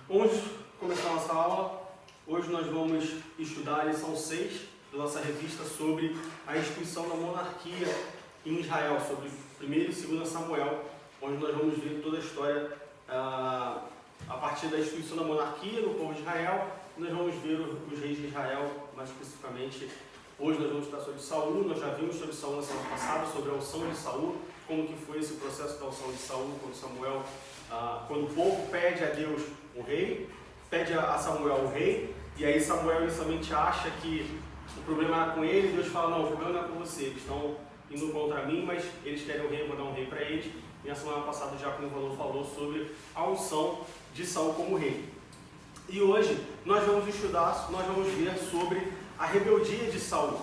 Vamos começar a nossa aula. Hoje nós vamos estudar a lição 6 da nossa revista sobre a instituição da monarquia em Israel, sobre 1 e 2 Samuel, onde nós vamos ver toda a história a partir da instituição da monarquia no povo de Israel. Nós vamos ver os reis de Israel, mais especificamente. Hoje nós vamos estudar sobre Saul. Nós já vimos sobre Saul na semana passada, sobre a unção de Saul, como que foi esse processo da unção de Saul, quando o povo pede a Deus um rei, pede a Samuel um rei, e aí Samuel inicialmente acha que o problema era com ele, e Deus fala, não, o problema não é com você, eles estão indo contra mim, mas eles querem um rei, eu vou dar um rei para eles. E na semana passada já como o Valor falou sobre a unção de Saul como rei. E hoje nós vamos ver sobre a rebeldia de Saul.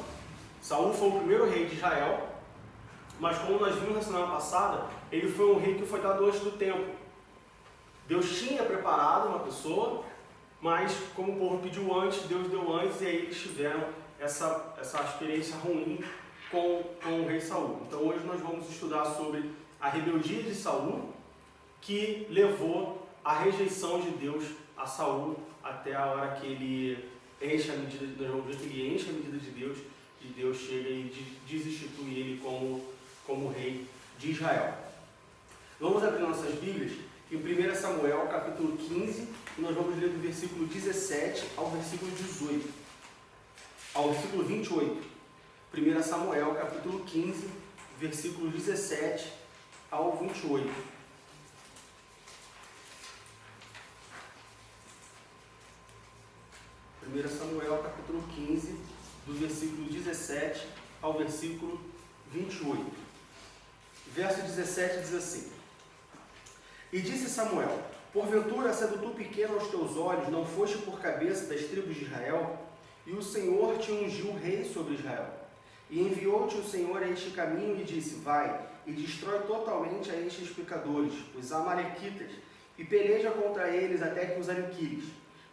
Saul foi o primeiro rei de Israel, mas como nós vimos na semana passada, ele foi um rei que foi dado antes do tempo. Deus tinha preparado uma pessoa, mas como o povo pediu antes, Deus deu antes, e aí eles tiveram essa experiência ruim com o rei Saul. Então hoje nós vamos estudar sobre a rebeldia de Saul, que levou à rejeição de Deus a Saul até a hora que ele enche a medida de Deus, e Deus chega e desinstitui ele como rei de Israel. Vamos abrir nossas Bíblias em 1 Samuel, capítulo 15, e nós vamos ler do versículo 17 ao versículo 18, ao versículo 28. 1 Samuel, capítulo 15, versículo 17 ao 28. Samuel, capítulo 15, do versículo 17 ao versículo 28. Verso 17 diz assim: E disse Samuel: Porventura, sendo tu pequeno aos teus olhos, não foste por cabeça das tribos de Israel? E o Senhor te ungiu rei sobre Israel. E enviou-te o Senhor a este caminho e disse: Vai e destrói totalmente a estes pecadores, os amalequitas, e peleja contra eles até que os aniquiles.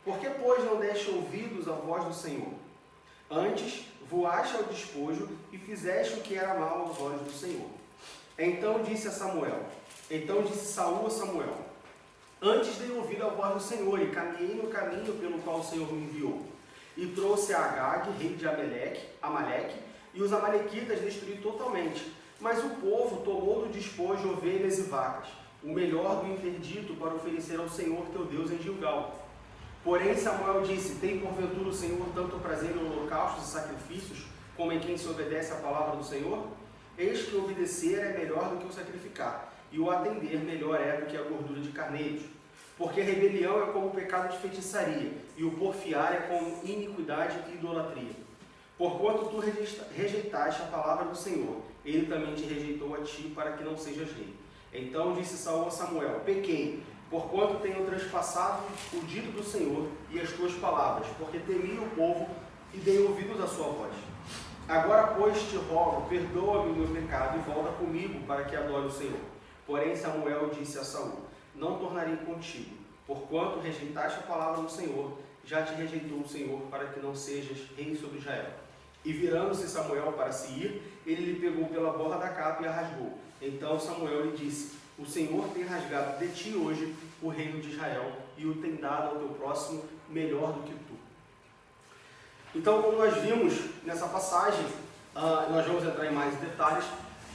Por que, pois, não deste ouvidos à voz do Senhor? Antes, voaste ao despojo e fizeste o que era mal aos olhos do Senhor. Então disse Saul a Samuel: Antes dei ouvido à voz do Senhor e caminhei no caminho pelo qual o Senhor me enviou. E trouxe a Agag, rei de Amaleque, e os amalequitas destruí totalmente. Mas o povo tomou do despojo ovelhas e vacas, o melhor do interdito, para oferecer ao Senhor teu Deus em Gilgal. Porém Samuel disse: Tem porventura o Senhor tanto prazer em holocaustos e sacrifícios, como em quem se obedece à palavra do Senhor? Eis que obedecer é melhor do que o sacrificar, e o atender melhor é do que a gordura de carneiros. Porque a rebelião é como o pecado de feitiçaria, e o porfiar é como iniquidade e idolatria. Porquanto tu rejeitaste a palavra do Senhor, ele também te rejeitou a ti, para que não sejas rei. Então disse Saul a Samuel: Pequei, porquanto tenho transpassado o dito do Senhor e as tuas palavras, porque temi o povo e dei ouvidos à sua voz. Agora, pois, te rogo, perdoa-me o meu pecado e volta comigo para que adore o Senhor. Porém Samuel disse a Saul: Não tornarei contigo, porquanto rejeitaste a palavra do Senhor, já te rejeitou o Senhor, para que não sejas rei sobre Israel. E virando-se Samuel para se ir, ele lhe pegou pela borla da capa e a rasgou. Então Samuel lhe disse: O Senhor tem rasgado de ti hoje o reino de Israel, e o tem dado ao teu próximo melhor do que tu. Então, como nós vimos nessa passagem, nós vamos entrar em mais detalhes.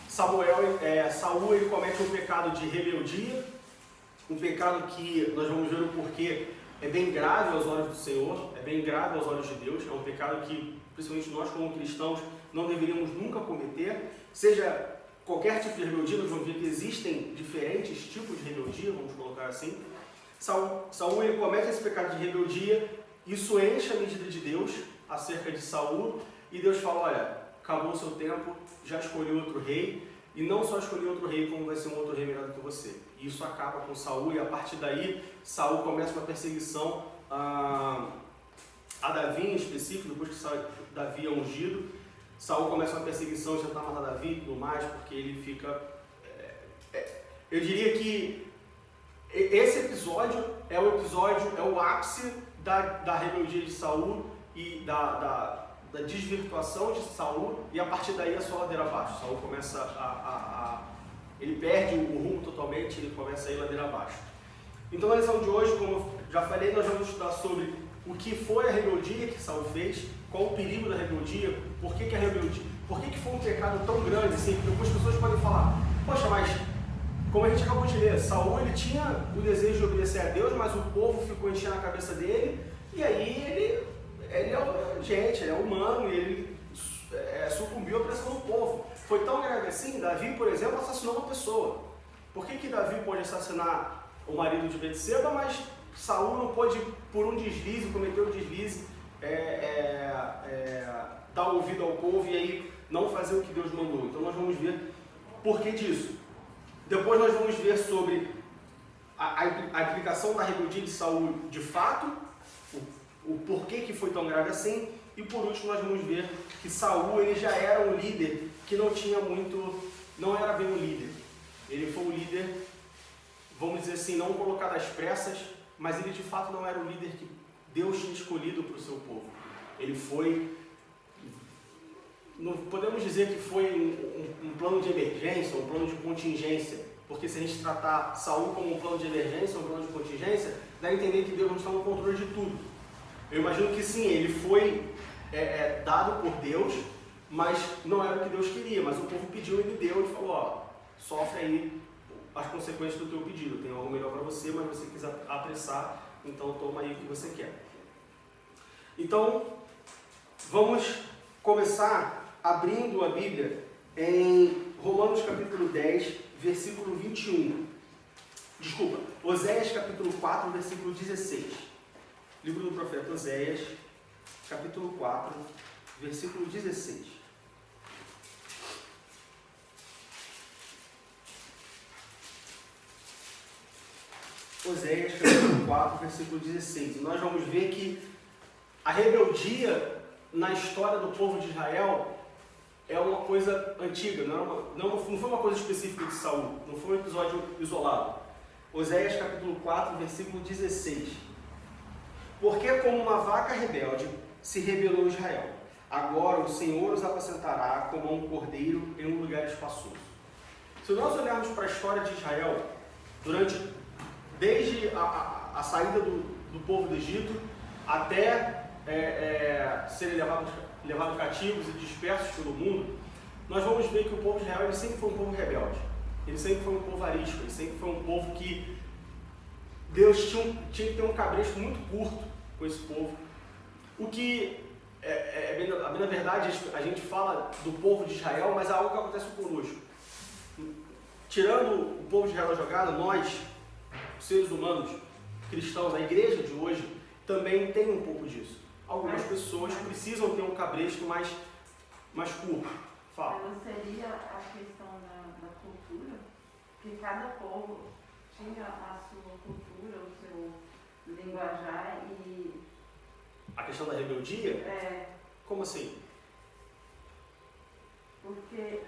Saul ele comete um pecado de rebeldia, um pecado que nós vamos ver o porquê é bem grave aos olhos do Senhor, é bem grave aos olhos de Deus, é um pecado que, principalmente nós como cristãos, não deveríamos nunca cometer, seja qualquer tipo de rebeldia. Nós vamos ver que existem diferentes tipos de rebeldia, vamos colocar assim. Saul ele comete esse pecado de rebeldia, isso enche a medida de Deus acerca de Saul, e Deus fala: olha, acabou o seu tempo, já escolheu outro rei, e não só escolheu outro rei, como vai ser um outro rei melhor do que você. E isso acaba com Saul, e a partir daí Saul começa uma perseguição a Davi em específico. Depois que Davi é ungido, Saul começa uma perseguição, tentar matar Davi e tudo mais, porque ele fica... Eu diria que esse episódio é o ápice da rebeldia de Saul e da desvirtuação de Saul, e a partir daí a sua ladeira abaixo. Saul começa ele perde o rumo totalmente, ele começa a ir ladeira abaixo. Então na lição de hoje, como eu já falei, nós vamos estudar sobre o que foi a rebeldia que Saul fez, qual o perigo da rebeldia, por que a rebeldia, por que foi um pecado tão grande assim, porque algumas pessoas podem falar, poxa, mas como a gente acabou de ler, Saul ele tinha o desejo de obedecer a Deus, mas o povo ficou enchendo a cabeça dele, e aí ele é gente, ele é humano, e ele sucumbiu à pressão do povo. Foi tão grave assim, Davi, por exemplo, assassinou uma pessoa. Por que Davi pode assassinar o marido de Betseba, mas Saul não pode, por um deslize, cometer um deslize, dar ouvido ao povo e aí não fazer o que Deus mandou? Então nós vamos ver por que disso. Depois nós vamos ver sobre a implicação da rebeldia de Saul de fato, o porquê que foi tão grave assim, e por último nós vamos ver que Saul ele já era um líder que não era bem um líder. Ele foi um líder, vamos dizer assim, não colocado às pressas, mas ele de fato não era o líder que Deus tinha escolhido para o seu povo. Ele foi, não podemos dizer que foi um plano de emergência, um plano de contingência, porque se a gente tratar Saul como um plano de emergência, um plano de contingência, dá a entender que Deus não está no controle de tudo. Eu imagino que sim, ele foi dado por Deus, mas não era o que Deus queria, mas o povo pediu, ele deu e falou, ó, sofre aí as consequências do teu pedido, tem algo melhor para você, mas você quiser apressar, então toma aí o que você quer. Então, vamos começar abrindo a Bíblia em Romanos capítulo 10, versículo 21. Desculpa, Oséias capítulo 4, versículo 16. Livro do profeta Oséias, capítulo 4, versículo 16. Oséias, capítulo 4, versículo 16. E nós vamos ver que a rebeldia na história do povo de Israel é uma coisa antiga, não foi uma coisa específica de Saul, não foi um episódio isolado. Oséias, capítulo 4, versículo 16. Porque como uma vaca rebelde se rebelou Israel, agora o Senhor os apacentará como um cordeiro em um lugar espaçoso. Se nós olharmos para a história de Israel, desde a saída do povo do Egito até serem levados cativos e dispersos pelo mundo, nós vamos ver que o povo de Israel ele sempre foi um povo rebelde, ele sempre foi um povo arisco, ele sempre foi um povo que Deus tinha que ter um cabresto muito curto com esse povo. O que, na verdade, a gente fala do povo de Israel, mas é algo que acontece conosco. Tirando o povo de Israel da jogada, nós, seres humanos, cristãos, a igreja de hoje, também tem um pouco disso. Algumas pessoas precisam ter um cabresto mais curto. Fala. Não seria a questão da cultura? Que cada povo tinha a sua cultura, o seu linguajar e... A questão da rebeldia? Como assim? Porque...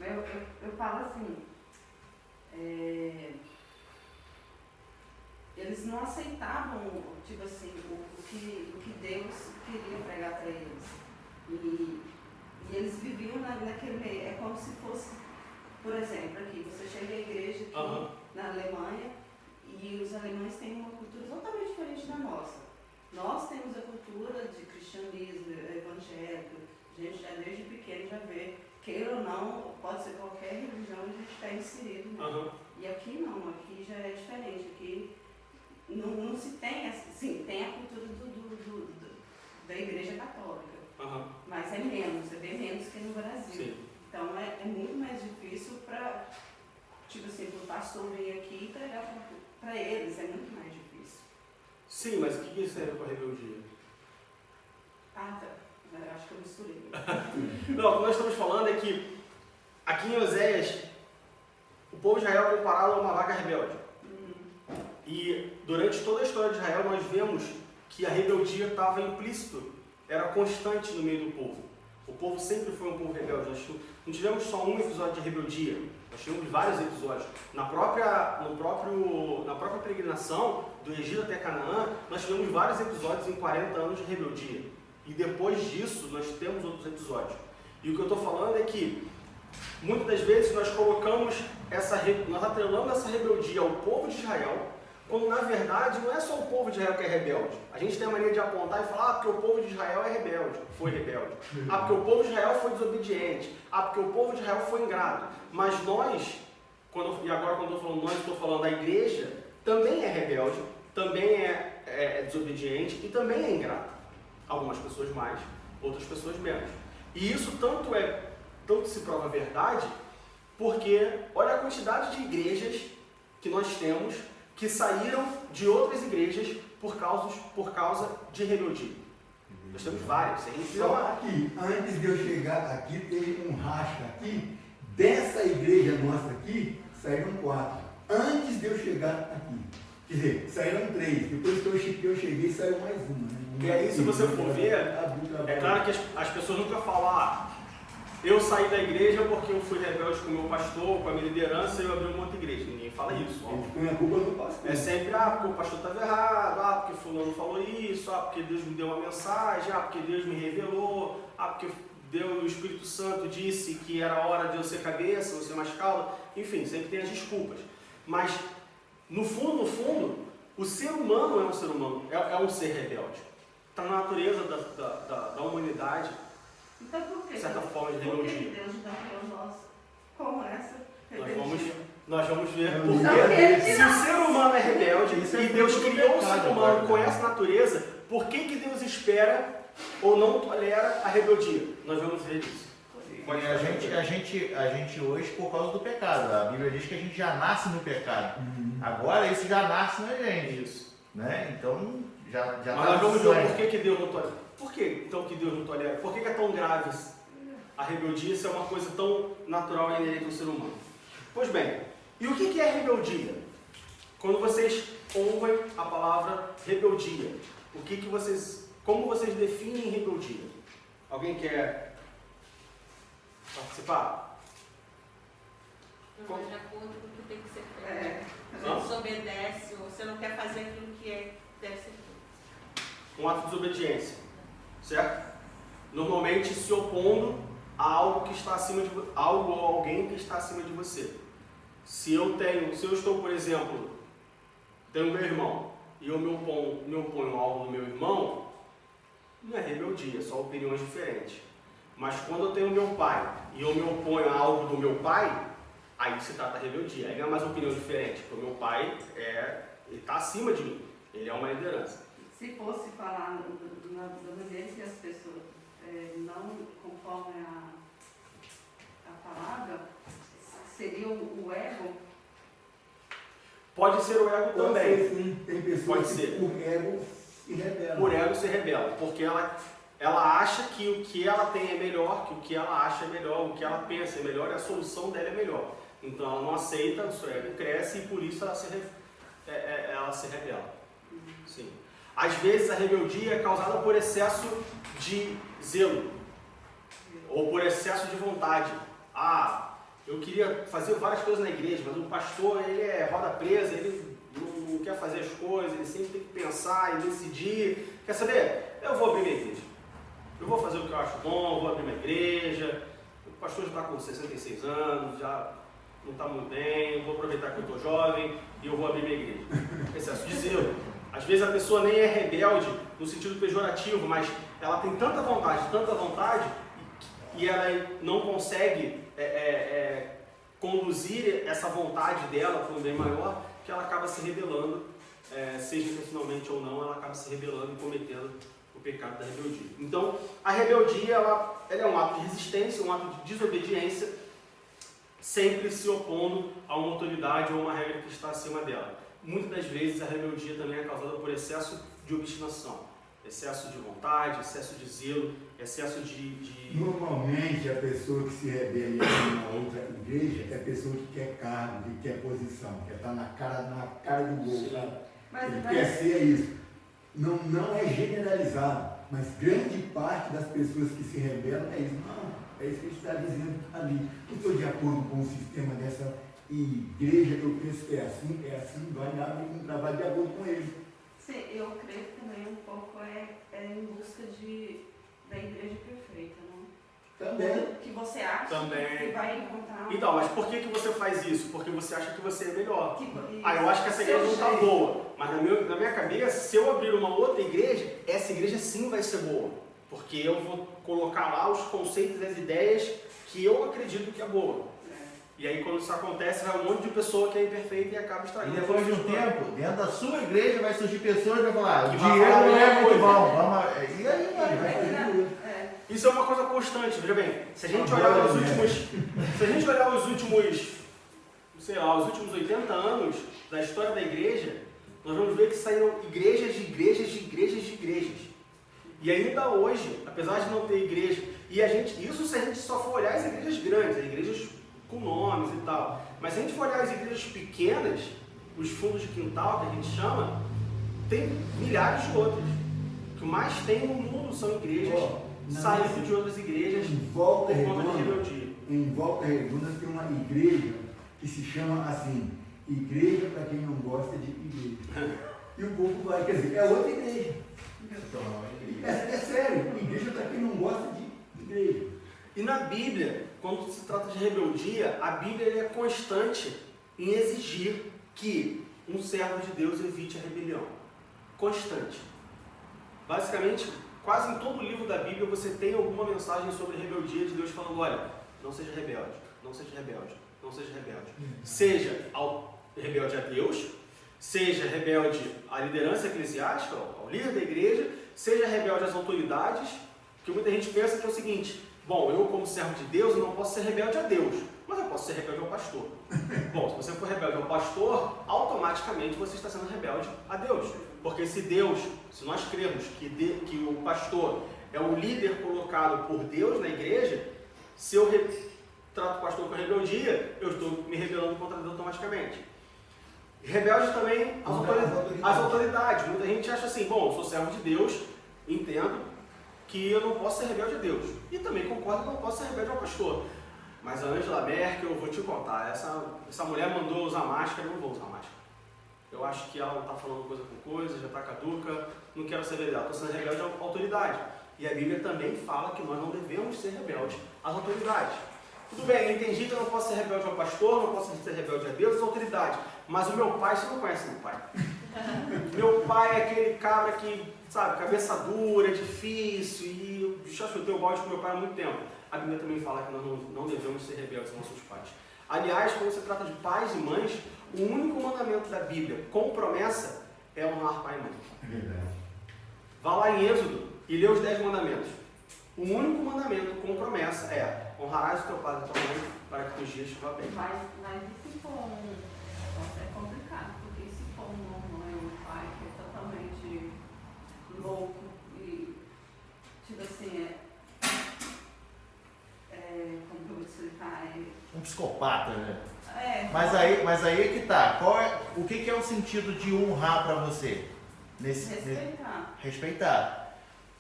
Eu falo assim... eles não aceitavam, tipo assim, o que Deus queria pregar para eles. E eles viviam naquele meio. É como se fosse, por exemplo, aqui, você chega à igreja aqui na Alemanha e os alemães têm uma cultura totalmente diferente da nossa. Nós temos a cultura de cristianismo, evangélico, a gente já desde pequeno já vê, queira ou não, pode ser qualquer religião, a gente está inserido, né? E aqui não, aqui já é diferente, aqui não se tem, sim, tem a cultura da igreja católica, mas é bem menos que no Brasil. Sim. Então é muito mais difícil para, tipo assim, o pastor vir aqui e pregar para eles, é muito mais difícil. Sim, mas o que isso tem a ver com a rebeldia? Ah, tá. Eu acho que eu misturei. Não, o que nós estamos falando é que aqui em Oséias, o povo de Israel é comparado a uma vaca rebelde. E durante toda a história de Israel nós vemos que a rebeldia estava implícito, era constante no meio do povo. O povo sempre foi um povo rebelde. Nós não tivemos só um episódio de rebeldia, nós tivemos vários episódios. Na própria peregrinação do Egito até Canaã, nós tivemos vários episódios em 40 anos de rebeldia. E depois disso nós temos outros episódios. E o que eu estou falando é que Muitas das vezes nós nós atrelamos essa rebeldia ao povo de Israel, quando na verdade não é só o povo de Israel que é rebelde. A gente tem a mania de apontar e falar, porque o povo de Israel é rebelde, foi rebelde. Porque o povo de Israel foi desobediente. Porque o povo de Israel foi ingrato. Mas nós, e agora quando eu estou falando nós, estou falando da igreja, também é rebelde, também é desobediente e também é ingrato. Algumas pessoas mais, outras pessoas menos. E isso tanto se prova verdade, porque olha a quantidade de igrejas que nós temos que saíram de outras igrejas por causa de rebeldia. Nós temos várias. Só aqui, antes de eu chegar aqui, teve um racha aqui, dessa igreja nossa aqui, saíram 4. Antes de eu chegar aqui. Quer dizer, saíram 3. Depois que eu cheguei, saiu mais uma. Né? E aí, se você for ver, é claro que as pessoas nunca falam, eu saí da igreja porque eu fui rebelde com o meu pastor, com a minha liderança, e eu abri uma outra igreja. Ninguém fala isso. Põe a culpa no pastor. É sempre, porque o pastor estava errado, porque fulano falou isso, porque Deus me deu uma mensagem, porque Deus me revelou, porque o Espírito Santo disse que era hora de eu ser cabeça, eu ser mais cauda. Enfim, sempre tem as desculpas. Mas, no fundo, o ser humano é um ser humano, é um ser rebelde. Está na natureza da humanidade. Então, por que? Certa forma de rebeldia. Por que Deus não criou nós com essa rebeldia? Nós vamos ver porque se o ser humano é rebelde e Deus criou o ser humano com essa natureza, por que Deus espera ou não tolera a rebeldia? Nós vamos ver isso. A gente hoje, por causa do pecado, a Bíblia diz que a gente já nasce no pecado. Agora isso já nasce na gente. Isso. Né? Então já Mas nós vamos ver por que Deus não tolera. Por que então que Deus não tolera? Por que é tão grave a rebeldia se é uma coisa tão natural e inerente ao ser humano? Pois bem, e o que é rebeldia? Quando vocês ouvem a palavra rebeldia, como vocês definem rebeldia? Alguém quer participar? Não vai de acordo com o que tem que ser feito. É. Você desobedece ou você não quer fazer aquilo que deve ser feito. Um ato de desobediência, certo? Normalmente se opondo a algo que está acima de algo ou alguém que está acima de você. Se eu estou, por exemplo, tenho meu irmão e eu me oponho a algo do meu irmão, não é rebeldia, só opiniões diferentes. Mas quando eu tenho meu pai e eu me oponho a algo do meu pai, aí se trata de rebeldia. Aí não é mais opinião diferente, porque o meu pai ele está acima de mim, ele é uma liderança. Se fosse falar da maneira que as pessoas não conformem a palavra, seria o ego? Pode ser o ego também. Sim, tem pessoas que por ego se rebelam. Por ego se rebela, porque ela acha que o que ela tem é melhor, que o que ela acha é melhor, o que ela pensa é melhor e a solução dela é melhor. Então ela não aceita, o seu ego cresce e por isso ela se rebela. Sim. Às vezes a rebeldia é causada por excesso de zelo ou por excesso de vontade. Eu queria fazer várias coisas na igreja, mas o pastor ele é roda presa, ele não quer fazer as coisas, ele sempre tem que pensar e decidir. Quer saber? Eu vou abrir minha igreja. Eu vou fazer o que eu acho bom, eu vou abrir minha igreja. O pastor já está com 66 anos, já não está muito bem, eu vou aproveitar que eu estou jovem e eu vou abrir minha igreja. Excesso de zelo. Às vezes a pessoa nem é rebelde no sentido pejorativo, mas ela tem tanta vontade, e ela não consegue conduzir essa vontade dela para um bem maior, que ela acaba se rebelando, seja intencionalmente ou não, ela acaba se rebelando e cometendo o pecado da rebeldia. Então, a rebeldia ela é um ato de resistência, um ato de desobediência, sempre se opondo a uma autoridade ou uma regra que está acima dela. Muitas das vezes a rebeldia também é causada por excesso de obstinação, excesso de vontade, excesso de zelo, excesso de... Normalmente a pessoa que se rebela em uma outra igreja é a pessoa que quer cargo, que quer posição, quer estar na cara do gol, sabe? Ele quer ser isso. Não é generalizado, mas grande parte das pessoas que se rebelam é isso. Não, é isso que a gente está dizendo ali. Não estou de acordo com o sistema dessa igreja, que eu penso que é assim, vai dar um trabalho de acordo com ele. Sim, eu creio que também um pouco é em busca da igreja perfeita, não? Também. que você acha Também. que vai encontrar. Então, mas por que você faz isso? Porque você acha que você é melhor. Que- Ah, eu acho que essa igreja não está seu jeito. boa. Mas na minha cabeça, se eu abrir uma outra igreja, essa igreja sim vai ser boa. Porque eu vou colocar lá os conceitos e as ideias que eu acredito que é boa. E aí quando isso acontece, vai um monte de pessoa que é imperfeita e acaba E estragando. depois de um tempo, dentro da sua igreja vai surgir pessoas que vão falar, Que o vai dinheiro falar não é a mesma muito coisa. bom. Vamos... E aí, mano? Isso é uma coisa constante, veja bem. Se a gente olhar os últimos, sei lá, os últimos 80 anos da história da igreja, nós vamos ver que saíram igrejas de igrejas de igrejas de igrejas. E ainda hoje, apesar de não ter igreja, e isso se a gente só for olhar as igrejas grandes, as igrejas com nomes e tal. Mas se a gente for olhar as igrejas pequenas, os fundos de quintal que a gente chama, tem milhares de outras. O que mais tem no mundo são igrejas saindo de outras igrejas Em por Volta conta de Redonda, rebeldia. em Volta Redonda tem uma igreja que se chama assim, igreja para quem não gosta de igreja. E o povo vai, quer dizer, é outra igreja. É sério, igreja para quem não gosta de igreja. E na Bíblia, quando se trata de rebeldia, a Bíblia é constante em exigir que um servo de Deus evite a rebelião. Constante. Basicamente, quase em todo livro da Bíblia você tem alguma mensagem sobre rebeldia de Deus falando, olha, não seja rebelde, não seja rebelde, não seja rebelde. Seja rebelde a Deus, seja rebelde à liderança eclesiástica, ao líder da igreja, seja rebelde às autoridades, porque muita gente pensa que é o seguinte, bom, eu como servo de Deus eu não posso ser rebelde a Deus, mas eu posso ser rebelde ao pastor. Bom, se você for rebelde ao pastor, automaticamente você está sendo rebelde a Deus. Porque se nós cremos que o pastor é o líder colocado por Deus na igreja, se eu trato o pastor com rebeldia, eu estou me rebelando contra Deus automaticamente. Rebelde também às autoridades. Muita gente acha assim, bom, eu sou servo de Deus, entendo que eu não posso ser rebelde a Deus. E também concordo que eu não posso ser rebelde ao pastor. Mas a Angela Merkel, eu vou te contar, essa mulher mandou usar máscara, eu não vou usar máscara. Eu acho que ela não está falando coisa com coisa, já está caduca, não quero ser rebelde, estou sendo rebelde à autoridade. E a Bíblia também fala que nós não devemos ser rebeldes às autoridades. Tudo bem, eu entendi que eu não posso ser rebelde ao pastor, não posso ser rebelde a Deus, às autoridades. Mas o meu pai, você não conhece meu pai. Meu pai é aquele cabra que, sabe, cabeça dura, difícil, e eu já chutei o balde com meu pai há muito tempo. A Bíblia também fala que nós não devemos ser rebeldes aos nossos pais. Aliás, quando se trata de pais e mães, o único mandamento da Bíblia com promessa é honrar pai e mãe. É verdade. Vá lá em Êxodo e lê os 10 mandamentos. O único mandamento com promessa é honrarás o teu pai e a tua mãe para que teus dias vá bem. Mas e se for nossa, é complicado, porque se for uma mãe ou um pai que é totalmente louco e, tipo assim, como que eu vou explicar? Um psicopata, né? Mas Mas aí é que tá. O que é o sentido de honrar para você? respeitar. Respeitar.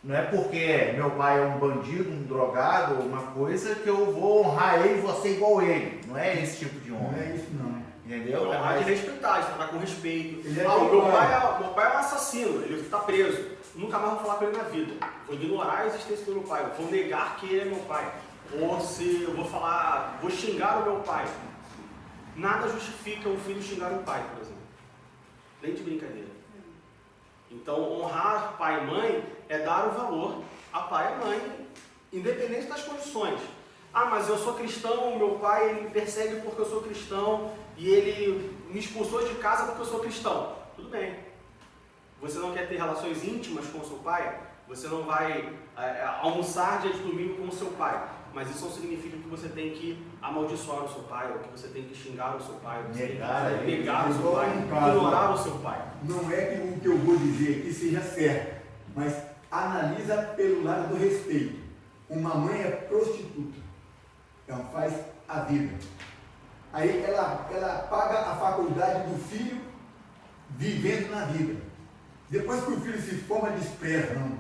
Não é porque meu pai é um bandido, um drogado, uma coisa que eu vou honrar ele e vou ser igual a ele. Não é esse tipo de Não honra. é isso não. Entendeu? Não, há de respeitar, você tratar com respeito. Ele é Meu pai é um assassino, ele está preso. Nunca mais vou falar com ele na vida. Vou ignorar a existência do meu pai, vou negar que ele é meu pai. Ou se eu vou xingar o meu pai. Nada justifica um filho xingar um pai, por exemplo. Nem de brincadeira. Então, honrar pai e mãe é dar o valor a pai e mãe, independente das condições. Ah, mas eu sou cristão, meu pai ele me persegue porque eu sou cristão e ele me expulsou de casa porque eu sou cristão. Tudo bem. Você não quer ter relações íntimas com o seu pai? Você não vai almoçar dia de domingo com o seu pai? Mas isso não significa que você tem que amaldiçoar o seu pai, ou que você tem que xingar o seu pai, ou que você tem que negar o seu pai, ignorar o seu pai. Não é que o que eu vou dizer aqui seja certo, mas analisa pelo lado do respeito. Uma mãe é prostituta, ela faz a vida. Aí ela paga a faculdade do filho vivendo na vida. Depois que o filho se forma, despreza. Não,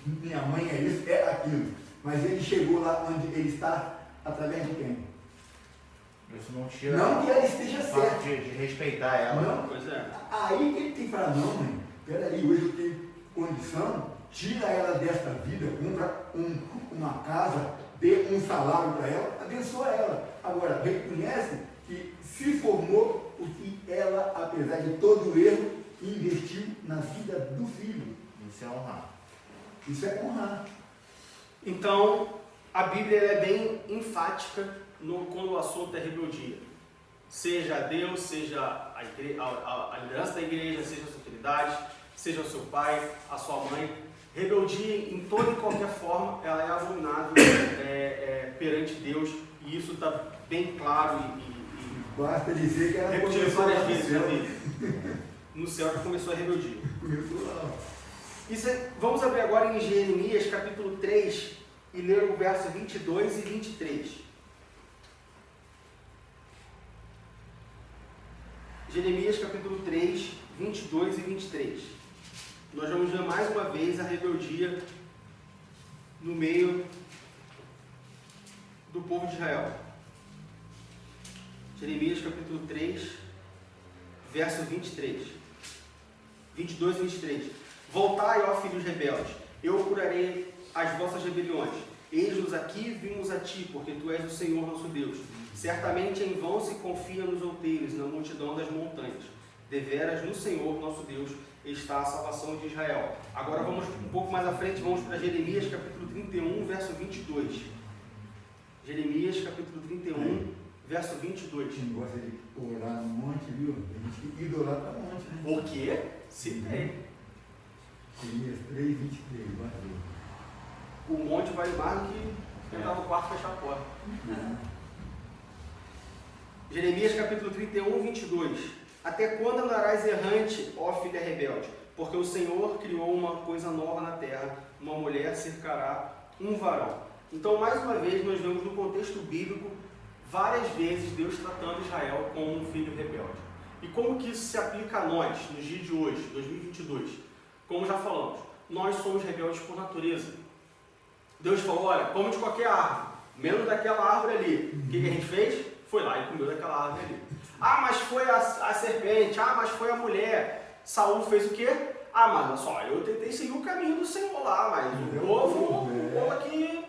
minha mãe é isso, é aquilo. Mas ele chegou lá onde ele está através de quem? Isso não tira Não que ela esteja certa. de respeitar ela. Não. Pois é. Aí que ele tem que falar, não, mãe, peraí, hoje eu tenho condição, tira ela desta vida, compra uma casa dê um salário para ela, abençoa ela. Agora, reconhece que se formou o que ela, apesar de todo o erro, investiu na vida do filho. Isso é honrar. Isso é honrar. Então, a Bíblia é bem enfática quando o assunto é rebeldia. Seja a Deus, seja a liderança da igreja, seja as autoridades, seja o seu pai, a sua mãe. Rebeldia, em toda e qualquer forma, ela é abominável perante Deus, e isso está bem claro Basta dizer que ela repetido começou várias lá no vezes na céu. Bíblia. No céu já começou a rebeldia. Começou lá. Vamos abrir agora em Jeremias capítulo 3 e ler o verso 22 e 23. Jeremias capítulo 3, 22 e 23. Nós vamos ver mais uma vez a rebeldia no meio do povo de Israel. Jeremias capítulo 3, verso 23. 22 e 23. Voltai, ó filhos rebeldes, eu curarei as vossas rebeliões. Eis-nos aqui, vimos a ti, porque tu és o Senhor nosso Deus. Certamente em vão se confia nos outeiros, na multidão das montanhas. Deveras no Senhor nosso Deus está a salvação de Israel. Agora vamos um pouco mais à frente, vamos para Jeremias capítulo 31, verso 22. Jeremias capítulo 31, verso 22. Quem gosta de orar no monte, viu? Tem gente que idolatra monte, né? O quê? Citei. Jeremias 3, 23, bateu. O monte vale mais do que entrar no quarto e fechar a porta. Jeremias capítulo 31, 22. Até quando andarás errante, ó filha rebelde? Porque o Senhor criou uma coisa nova na terra, uma mulher cercará um varão. Então, mais uma vez, nós vemos no contexto bíblico, várias vezes Deus tratando Israel como um filho rebelde. E como que isso se aplica a nós, nos dias de hoje, 2022? Como já falamos, nós somos rebeldes por natureza. Deus falou, olha, come de qualquer árvore, menos daquela árvore ali. O que a gente fez? Foi lá e comeu daquela árvore ali. Ah, mas foi a serpente, mas foi a mulher. Saul fez o quê? Mas olha só, eu tentei seguir o caminho do Senhor lá, mas o povo aqui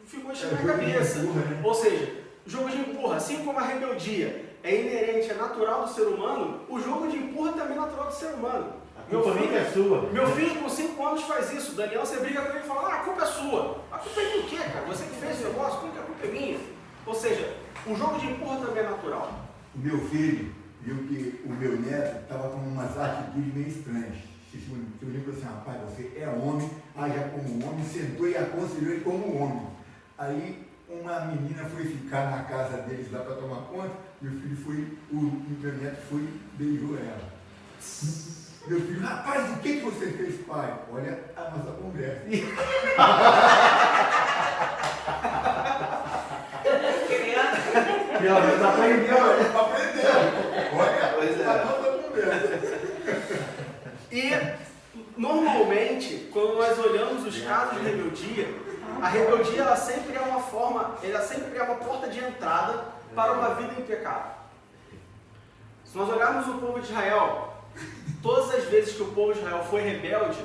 ficou enchendo a cabeça. Ou seja, jogo de empurra, assim como a rebeldia é inerente, é natural do ser humano, o jogo de empurra também é natural do ser humano. A culpa nunca é sua. Meu filho com 5 anos faz isso. Daniel, você briga com ele e fala, a culpa é sua. A culpa é do quê, cara? Você que fez o negócio, como que a culpa é minha? Ou seja, o jogo de empurra também é natural. O meu filho viu que o meu neto estava com umas atitudes meio estranhas. O tio falou assim, rapaz, você é homem, haja como homem, sentou e aconselhou ele como homem. Aí uma menina foi ficar na casa deles lá para tomar conta, meu filho foi, o meu neto foi e beijou ela. Meu filho, rapaz, o que você fez, pai? Olha a nossa conversa. Pelo menos aprendeu. Olha Pois é. a nossa conversa. E, normalmente, quando nós olhamos os casos de rebeldia, a rebeldia ela sempre é uma forma, ela sempre é uma porta de entrada para uma vida em pecado. Se nós olharmos o povo de Israel, todas as vezes que o povo de Israel foi rebelde,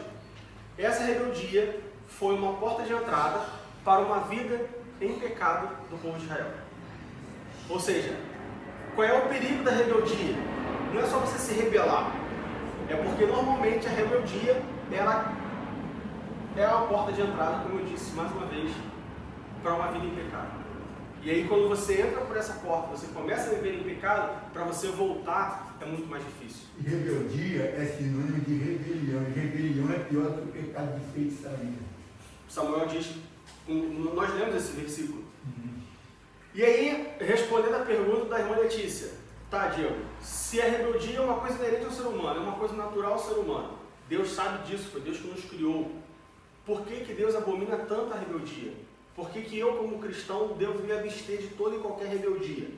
essa rebeldia foi uma porta de entrada para uma vida em pecado do povo de Israel. Ou seja, qual é o perigo da rebeldia? Não é só você se rebelar, é porque normalmente a rebeldia ela é uma porta de entrada, como eu disse mais uma vez, para uma vida em pecado. E aí quando você entra por essa porta, você começa a viver em pecado, para você voltar é muito mais difícil. E rebeldia é sinônimo de rebelião. E rebelião é pior do que o pecado de feitiçaria. Samuel diz, nós lemos esse versículo. E aí, respondendo a pergunta da irmã Letícia, tá, Diego, se a rebeldia é uma coisa inerente ao ser humano, é uma coisa natural ao ser humano, Deus sabe disso, foi Deus que nos criou. Por que Deus abomina tanto a rebeldia? Por que eu, como cristão, devo me abster de toda e qualquer rebeldia?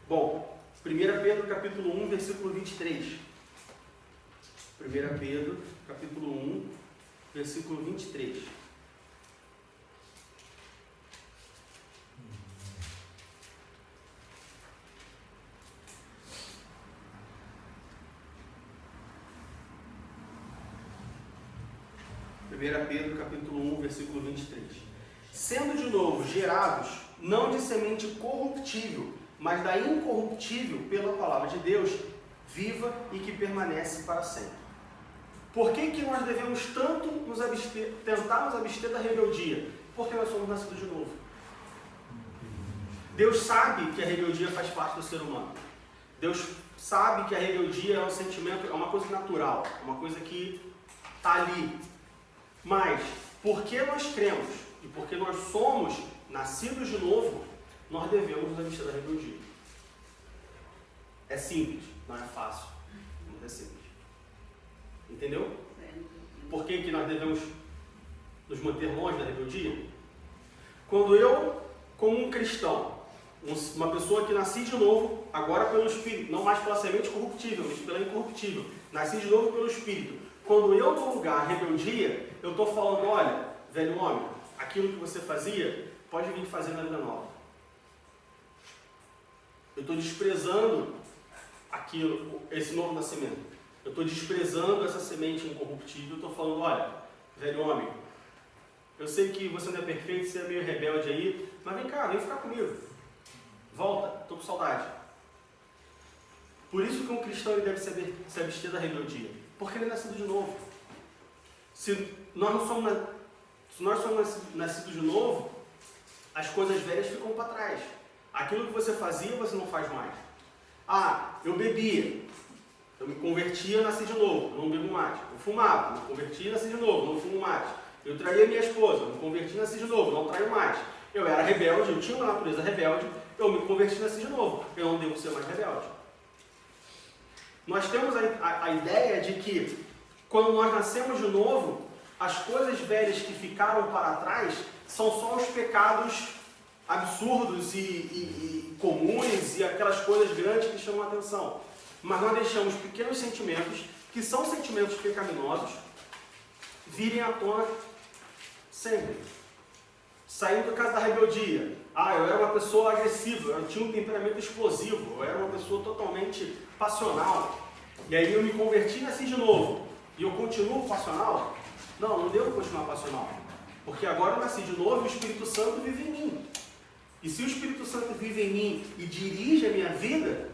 Bom, 1 Pedro capítulo 1, versículo 23. 1 Pedro capítulo 1, versículo 23. Pedro capítulo 1, versículo 23. sendo de novo gerados, não de semente corruptível, mas da incorruptível pela palavra de Deus, viva e que permanece para sempre. Por que nós devemos tanto tentar nos abster da rebeldia? Porque nós somos nascidos de novo. Deus sabe que a rebeldia faz parte do ser humano. Deus sabe que a rebeldia é um sentimento, é uma coisa natural, é uma coisa que está ali. Mas, porque nós cremos e porque nós somos nascidos de novo, nós devemos nos abster da rebeldia. É simples, não é fácil, mas é simples. Entendeu? Por que nós devemos nos manter longe da rebeldia? Quando eu, como um cristão, uma pessoa que nasci de novo, agora pelo Espírito, não mais pela semente corruptível, mas pela incorruptível, nasci de novo pelo Espírito. Quando eu dou lugar à rebeldia, eu estou falando, olha, velho homem, aquilo que você fazia, pode vir fazer na vida nova. Eu estou desprezando esse novo nascimento. Eu estou desprezando essa semente incorruptível, estou falando, olha, velho homem, eu sei que você não é perfeito, você é meio rebelde aí, mas vem cá, vem ficar comigo. Volta, estou com saudade. Por isso que um cristão ele deve se abster da rebeldia, porque ele é nascido de novo. Se nós somos nascidos de novo, as coisas velhas ficam para trás. Aquilo que você fazia, você não faz mais. Ah, eu bebia, eu me convertia, nasci de novo, não bebo mais. Eu fumava, me convertia, nasci de novo, não fumo mais. Eu traía minha esposa, me converti, nasci de novo, não traio mais. Eu era rebelde, eu tinha uma natureza rebelde, eu me converti, nasci de novo. Eu não devo ser mais rebelde. Nós temos a ideia de que quando nós nascemos de novo, as coisas velhas que ficaram para trás são só os pecados absurdos e comuns e aquelas coisas grandes que chamam a atenção. Mas nós deixamos pequenos sentimentos, que são sentimentos pecaminosos, virem à tona sempre. Saindo do caso da rebeldia. Ah, eu era uma pessoa agressiva, eu tinha um temperamento explosivo, eu era uma pessoa totalmente passional. E aí eu me converti e nasci de novo. E eu continuo passional? Não devo continuar passional. Porque agora eu nasci de novo e o Espírito Santo vive em mim. E se o Espírito Santo vive em mim e dirige a minha vida,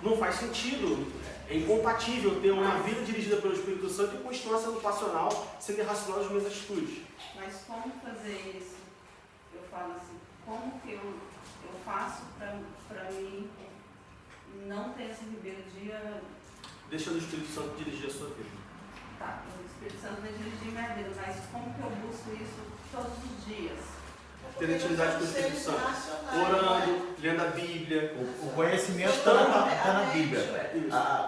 não faz sentido. É incompatível ter uma vida dirigida pelo Espírito Santo e continuar sendo passional, sendo irracional nas minhas atitudes. Mas como fazer isso? Eu falo assim, como que eu faço para mim não ter essa rebeldia? Deixa o Espírito Santo dirigir a sua vida. Tá, o Espírito Santo vai dirigir minha vida, mas como que eu busco isso todos os dias? Ter intimidade com o Espírito Santo. Orando, lendo a Bíblia. O conhecimento está na Bíblia.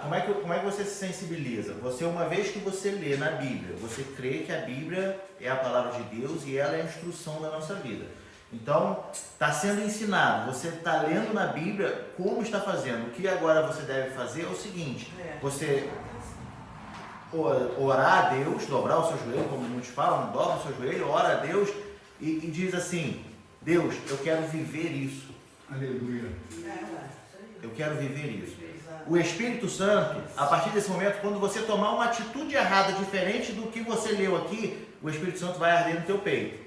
Como é que você se sensibiliza? Você, uma vez que você lê na Bíblia, você crê que a Bíblia é a palavra de Deus e ela é a instrução da nossa vida. Então, está sendo ensinado, você está lendo na Bíblia como está fazendo. O que agora você deve fazer é o seguinte, você orar a Deus, dobrar o seu joelho, como muitos falam, dobra o seu joelho, ora a Deus e diz assim, Deus, eu quero viver isso. Aleluia. Eu quero viver isso. O Espírito Santo, a partir desse momento, quando você tomar uma atitude errada, diferente do que você leu aqui, o Espírito Santo vai arder no teu peito.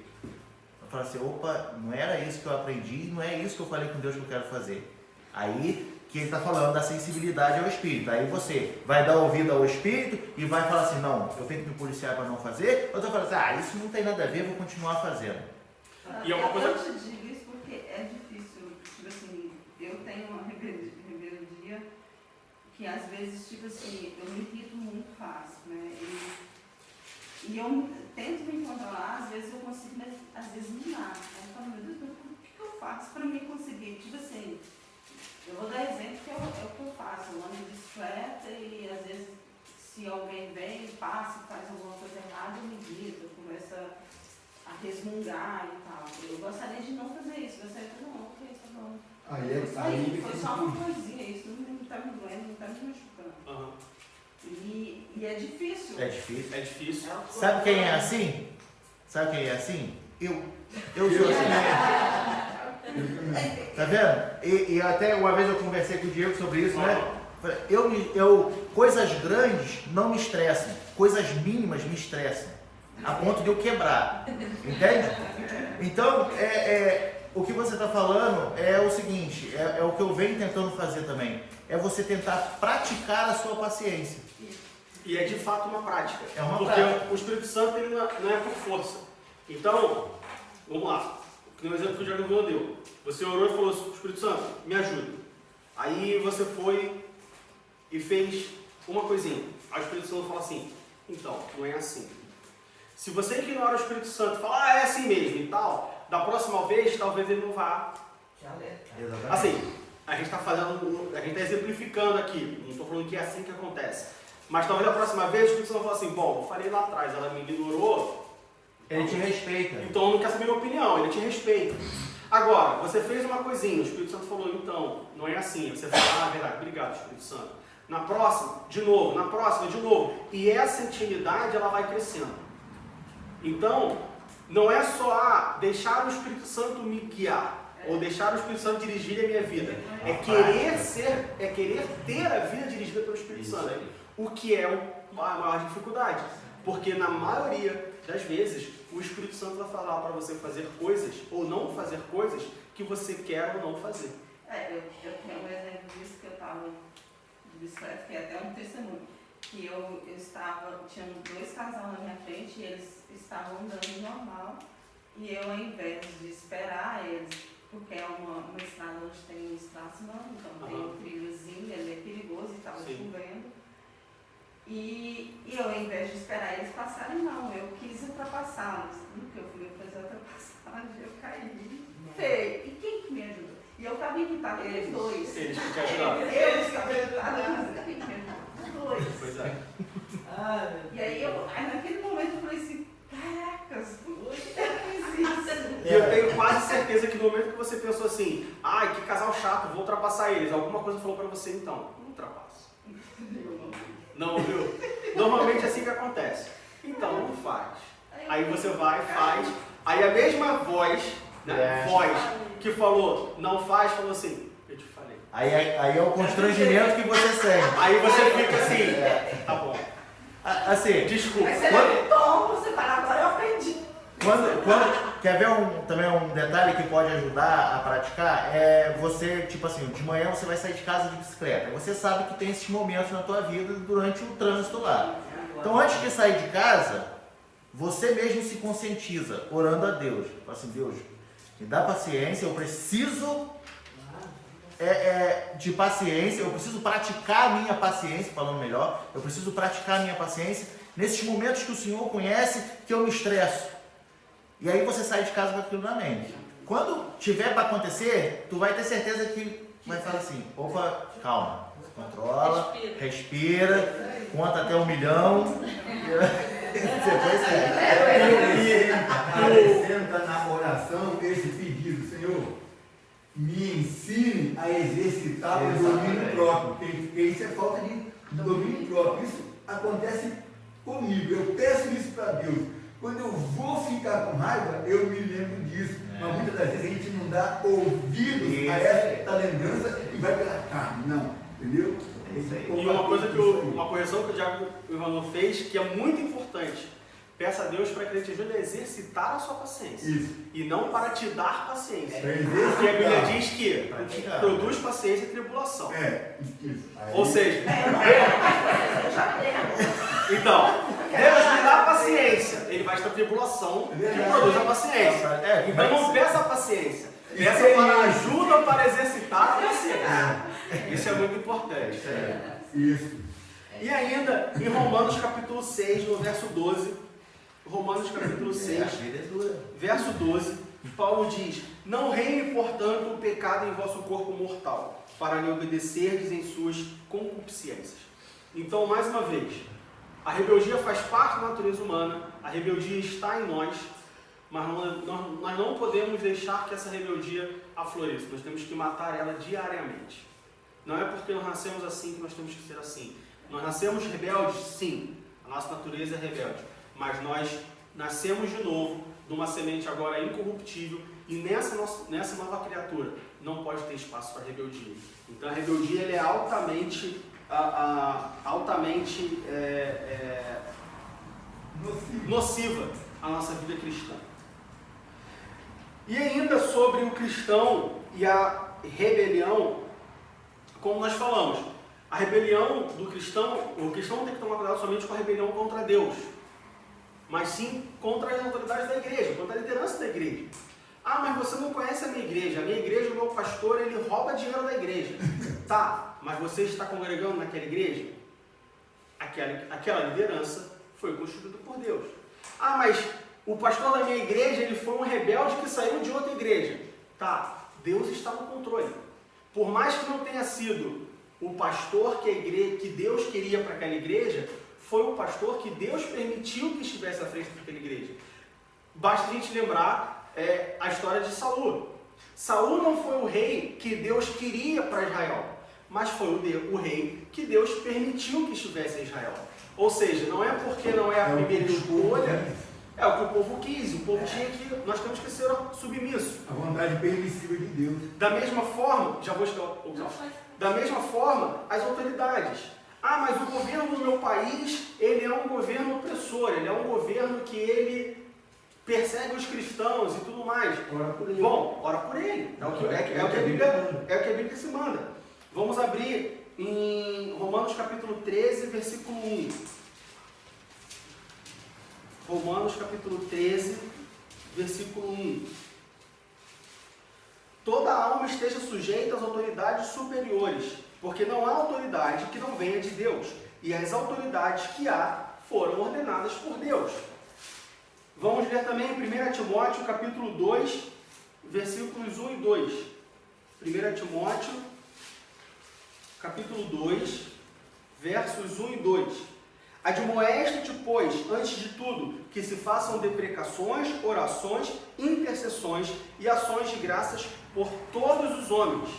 Vai falar assim, opa, não era isso que eu aprendi, não é isso que eu falei com Deus que eu quero fazer. Aí que ele está falando da sensibilidade ao Espírito. Aí você vai dar ouvido ao Espírito e vai falar assim, não, eu tenho que me policiar para não fazer, ou você fala assim, isso não tem nada a ver, vou continuar fazendo. E é uma coisa... Eu te digo isso porque é difícil, tipo assim, eu tenho uma rebeldia que às vezes, tipo assim, eu me irrito muito fácil, né? E eu tento me controlar, às vezes eu consigo, mas às vezes não dá. Aí eu falo, meu Deus, o que eu faço para me conseguir? Tipo assim, eu vou dar exemplo que é o que eu faço, eu ando de bicicleta e às vezes se alguém vem e passa e faz alguma coisa errada, eu me irrito, eu começo a resmungar e tal. Eu gostaria de não fazer isso, gostaria de não, ok, tá bom. Foi só uma coisinha, isso não está me doendo, não está me machucando. Uhum. E é difícil. É difícil. É difícil. Sabe quem é assim? Sabe quem é assim? Eu sou assim. Tá vendo? E até uma vez eu conversei com o Diego sobre isso, né? Coisas grandes não me estressam, coisas mínimas me estressam. a ponto de eu quebrar. Entende? Então, o que você está falando é o seguinte, é o que eu venho tentando fazer também, é você tentar praticar a sua paciência. E é de fato uma prática. É uma porque prática. o Espírito Santo ele não é por força. Então, vamos lá. No exemplo que o Diago deu. Você orou e falou, Espírito Santo, me ajuda. Aí você foi e fez uma coisinha. Aí o Espírito Santo fala assim, então, não é assim. Se você ignora o Espírito Santo e fala, é assim mesmo e tal, da próxima vez, talvez ele não vá. Assim, a gente está exemplificando aqui. Não estou falando que é assim que acontece. Mas talvez a próxima vez o Espírito Santo fala assim, bom, eu falei lá atrás, ela me ignorou. Ele te respeita. Então não quer saber minha opinião, ele te respeita. Agora, você fez uma coisinha, o Espírito Santo falou, então, não é assim. Você fala, verdade, obrigado, Espírito Santo. Na próxima, de novo, na próxima, de novo. E essa intimidade, ela vai crescendo. Então, não é só deixar o Espírito Santo me guiar, ou deixar o Espírito Santo dirigir a minha vida. É querer ter a vida dirigida pelo Espírito Santo. O que é a maior dificuldade. Porque na maioria das vezes, o Espírito Santo vai falar para você fazer coisas, ou não fazer coisas, que você quer ou não fazer. Eu tenho um exemplo disso que eu estava de bicicleta, que é até um testemunho. Que eu estava, tinha 2 casais na minha frente e eles estavam andando normal. E eu, ao invés de esperar eles, porque é uma estrada onde tem estação, então tem um trilhozinho, ele é perigoso e estava chovendo. E eu, ao invés de esperar eles passarem, não, eu quis ultrapassá-los. No que eu fui fazer a ultrapassagem, eu caí. Feio. E quem que me ajudou? E eu estava irritada com os dois. Eles que te ajudaram. Eu estava irritada, mas quem que me ajudou? Os dois. Pois é. E aí naquele momento eu falei assim, caracas, por que eu fiz isso? E eu tenho quase certeza que no momento que você pensou assim, ai, que casal chato, vou ultrapassar eles, alguma coisa falou pra você, então, não ultrapassa. Não, viu? Normalmente é assim que acontece. Então, não faz. Aí você vai, faz. Aí a mesma voz, né? Voz que falou, não faz, falou assim, eu te falei. Aí é o constrangimento que você sente. Aí você fica assim, tá bom. Assim, Desculpa. Aí você levantou, você fala, agora eu aprendi. Quer ver também um detalhe que pode ajudar a praticar? É você, tipo assim, de manhã você vai sair de casa de bicicleta. Você sabe que tem esses momentos na tua vida durante o trânsito lá. Então, antes de sair de casa, você mesmo se conscientiza, orando a Deus. Fala assim, Deus, me dá paciência, eu preciso de paciência, eu preciso praticar a minha paciência, falando melhor, eu preciso praticar a minha paciência nesses momentos que o Senhor conhece, que eu me estresso. E aí você sai de casa com aquilo na mente. Quando tiver para acontecer, tu vai ter certeza que vai falar assim, opa, calma, controla, respira, conta até 1 milhão. Depois E apresenta na oração esse pedido, Senhor, me ensine a exercitar o domínio próprio, porque isso é falta de domínio próprio. Isso acontece comigo, eu peço isso para Deus. Quando eu vou ficar com raiva, eu me lembro disso. Mas muitas das vezes a gente não dá ouvidos a essa lembrança e vai pela carne, não, entendeu? E uma correção que o Diago Ivanov fez, que é muito importante. Peça a Deus para que Ele te ajude a exercitar a sua paciência. Isso. E não para te dar paciência. Exercitar. Porque a Bíblia diz que produz paciência e tribulação. Isso. Ou seja, então, Deus me dá paciência. Ele vai estar tribulação que produz a paciência. Então não peça a paciência. Peça para ajuda para exercitar a paciência. Isso é muito importante. Isso. E ainda, em Romanos capítulo 6, no verso 12, Romanos capítulo 6, verso 12, Paulo diz, não reine, portanto, o pecado em vosso corpo mortal, para lhe obedecerdes em suas concupiscências. Então, mais uma vez, a rebeldia faz parte da natureza humana, a rebeldia está em nós, mas nós não podemos deixar que essa rebeldia afloreça, nós temos que matar ela diariamente. Não é porque nós nascemos assim que nós temos que ser assim. Nós nascemos rebeldes, sim, a nossa natureza é rebelde, mas nós nascemos de novo, de uma semente agora incorruptível, e nessa nova criatura não pode ter espaço para rebeldia. Então a rebeldia ela é altamente nociva à nossa vida cristã. E ainda sobre o cristão e a rebelião, como nós falamos, a rebelião do cristão, o cristão tem que tomar cuidado somente com a rebelião contra Deus, mas sim contra as autoridades da igreja, contra a liderança da igreja. Ah, mas você não conhece a minha igreja, o meu pastor, ele rouba dinheiro da igreja. Tá, mas você está congregando naquela igreja? Aquela liderança foi constituída por Deus. Ah, mas o pastor da minha igreja, ele foi um rebelde que saiu de outra igreja. Tá, Deus está no controle. Por mais que não tenha sido o pastor que Deus queria para aquela igreja, foi o pastor que Deus permitiu que estivesse à frente daquela igreja. Basta a gente lembrar a história de Saul. Saul não foi o rei que Deus queria para Israel, mas foi o rei que Deus permitiu que estivesse em Israel. Ou seja, não é porque não é a primeira escolha, é o que o povo quis. O povo tinha que, nós temos que ser submissos. A vontade permissiva de Deus. Da mesma forma, da mesma forma, as autoridades. Ah, mas o governo do meu país, ele é um governo opressor, ele é um governo que ele persegue os cristãos e tudo mais. Ora por ele. Bom, ora por ele. É o que a Bíblia se manda. Vamos abrir em Romanos capítulo 13, versículo 1. Romanos capítulo 13, versículo 1. Toda alma esteja sujeita às autoridades superiores, porque não há autoridade que não venha de Deus, e as autoridades que há foram ordenadas por Deus. Vamos ler também em 1 Timóteo capítulo 2, versículos 1 e 2. 1 Timóteo capítulo 2, versos 1 e 2. Admoeste-te, pois, antes de tudo, que se façam deprecações, orações, intercessões e ações de graças por todos os homens,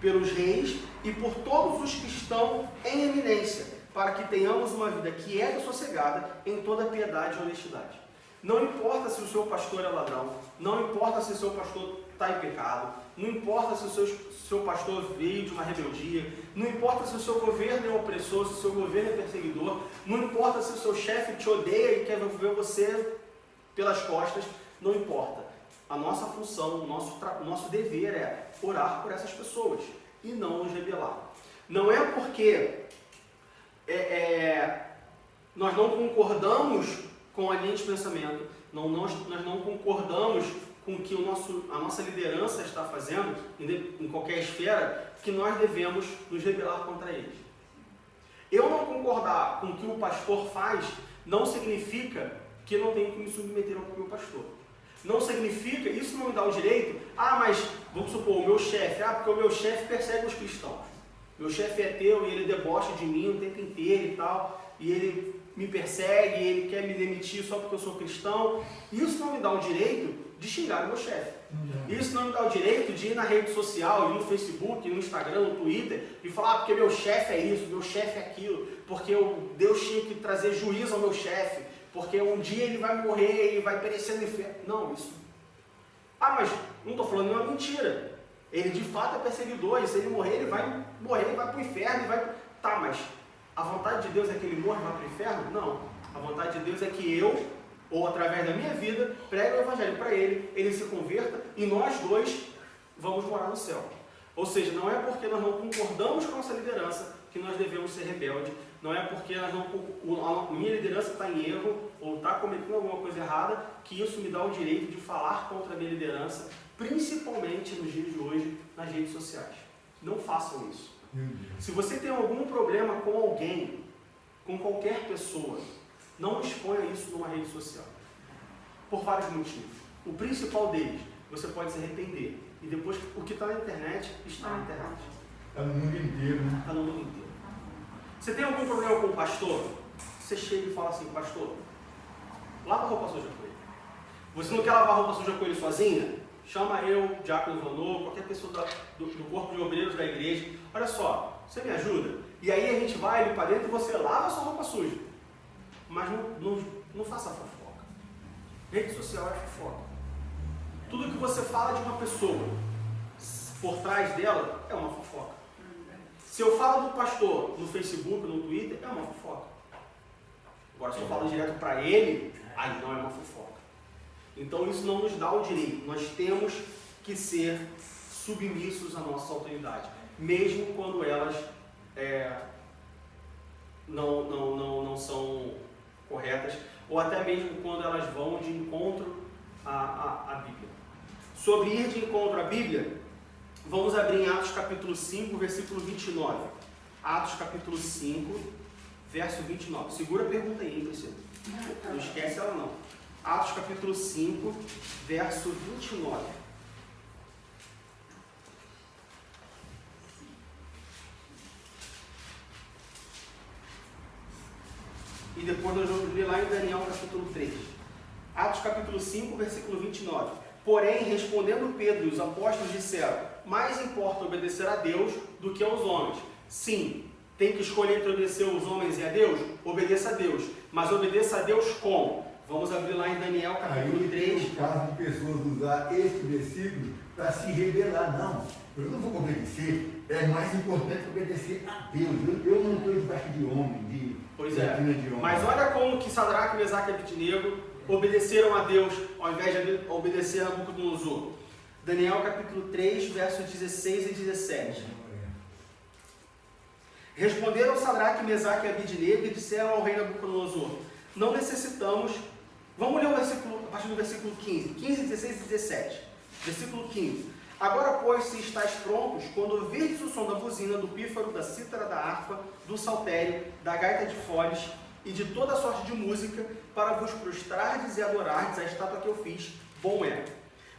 pelos reis e por todos os que estão em eminência, para que tenhamos uma vida quieta e sossegada em toda piedade e honestidade. Não importa se o seu pastor é ladrão, não importa se o seu pastor está em pecado, não importa se o seu pastor veio de uma rebeldia, não importa se o seu governo é opressor, se o seu governo é perseguidor, não importa se o seu chefe te odeia e quer ver você pelas costas, não importa. A nossa função, o nosso dever é orar por essas pessoas e não nos rebelar. Não é porque nós não concordamos com a linha de pensamento, nós não concordamos com o que a nossa liderança está fazendo, em qualquer esfera, que nós devemos nos rebelar contra eles. Eu não concordar com o que o pastor faz não significa que eu não tenho que me submeter ao meu pastor. Não significa, isso não me dá o direito, mas vamos supor, o meu chefe, porque o meu chefe persegue os cristãos. Meu chefe é ateu e ele debocha de mim o tempo inteiro e tal, e ele me persegue, ele quer me demitir só porque eu sou cristão. Isso não me dá o direito de xingar o meu chefe. Isso não me dá o direito de ir na rede social, ir no Facebook, no Instagram, no Twitter, e falar porque meu chefe é isso, meu chefe é aquilo, porque Deus tinha que trazer juízo ao meu chefe, porque um dia ele vai morrer e vai perecer no inferno. Não, isso. Mas não estou falando nenhuma mentira. Ele de fato é perseguidor, e se ele morrer, ele vai para o inferno, mas a vontade de Deus é que ele morra e vá para o inferno? Não. A vontade de Deus é que eu, ou através da minha vida, pregue o evangelho para ele se converta e nós dois vamos morar no céu. Ou seja, não é porque nós não concordamos com essa liderança que nós devemos ser rebeldes, não é porque a minha liderança está em erro ou está cometendo alguma coisa errada que isso me dá o direito de falar contra a minha liderança, principalmente nos dias de hoje, nas redes sociais. Não façam isso. Se você tem algum problema com alguém, com qualquer pessoa, não exponha isso numa rede social. Por vários motivos. O principal deles, você pode se arrepender. E depois, o que está na internet, está na internet. Está no mundo inteiro, né? Está no mundo inteiro. Você tem algum problema com o pastor? Você chega e fala assim, pastor, lava a roupa suja com ele. Você não quer lavar a roupa suja com ele sozinha? Chama eu, Diácono Ivanô, qualquer pessoa do corpo de obreiros da igreja. Olha só, você me ajuda? E aí a gente vai ali para dentro e você lava a sua roupa suja. Mas não faça fofoca. Rede social é fofoca. Tudo que você fala de uma pessoa, por trás dela, é uma fofoca. Se eu falo do pastor no Facebook, no Twitter, é uma fofoca. Agora, se eu falo direto para ele, aí não é uma fofoca. Então isso não nos dá o direito. Nós temos que ser submissos à nossa autoridade, mesmo quando elas não são corretas, ou até mesmo quando elas vão de encontro à Bíblia. Sobre ir de encontro à Bíblia, vamos abrir em Atos capítulo 5, versículo 29. Atos capítulo 5, verso 29. Segura a pergunta aí, hein, Priscila? Não esquece ela não. Atos capítulo 5, verso 29. E depois nós vamos ler lá em Daniel capítulo 3. Atos capítulo 5, versículo 29. Porém, respondendo Pedro e os apóstolos disseram: mais importa obedecer a Deus do que aos homens. Sim, tem que escolher entre obedecer aos homens e a Deus? Obedeça a Deus. Mas obedeça a Deus como? Vamos abrir lá em Daniel capítulo 3. Tem o caso de pessoas usar este versículo para se rebelar. Não, eu não vou obedecer. É mais importante obedecer a Deus. Eu não estou debaixo de homem, de doutrina de homem. Mas olha como que Sadraque, Mesaque e Abednego obedeceram a Deus ao invés de obedecer a Nabucodonosor. Daniel capítulo 3, versos 16 e 17. Responderam Sadraque, Mesaque e Abednego e disseram ao rei Nabucodonosor: não necessitamos. Vamos ler o versículo, a partir do versículo 15, 16 e 17. Versículo 15. Agora, pois, se estáis prontos, quando ouvirdes o som da buzina, do pífaro, da cítara, da harpa, do saltério, da gaita de foles e de toda sorte de música, para vos prostrardes e adorardes a estátua que eu fiz, bom é.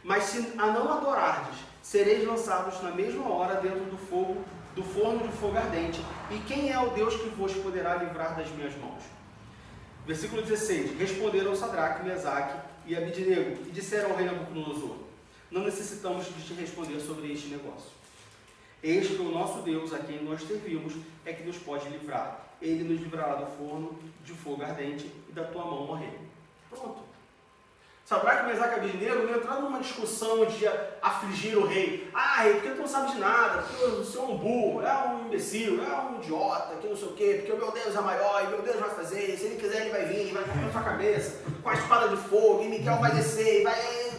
Mas se a não adorardes, sereis lançados na mesma hora dentro do forno de fogo ardente. E quem é o Deus que vos poderá livrar das minhas mãos? Versículo 16. Responderam Sadraque, Mesaque e Abednego e disseram ao rei Nabucodonosor: não necessitamos de te responder sobre este negócio. Eis que o nosso Deus, a quem nós servimos, é que nos pode livrar. Ele nos livrará do forno de fogo ardente e da tua mão, ó rei. Pronto. Sadraque, Mesaque e Abednego não entraram numa discussão de afligir o rei. Ah, rei, porque tu não sabe de nada, porque o senhor é um burro, é um imbecil, é um idiota, que não sei o quê, porque o meu Deus é maior e meu Deus vai fazer, se ele quiser ele vai vir, vai cortar na sua cabeça com a espada de fogo, e Miguel vai descer, e vai...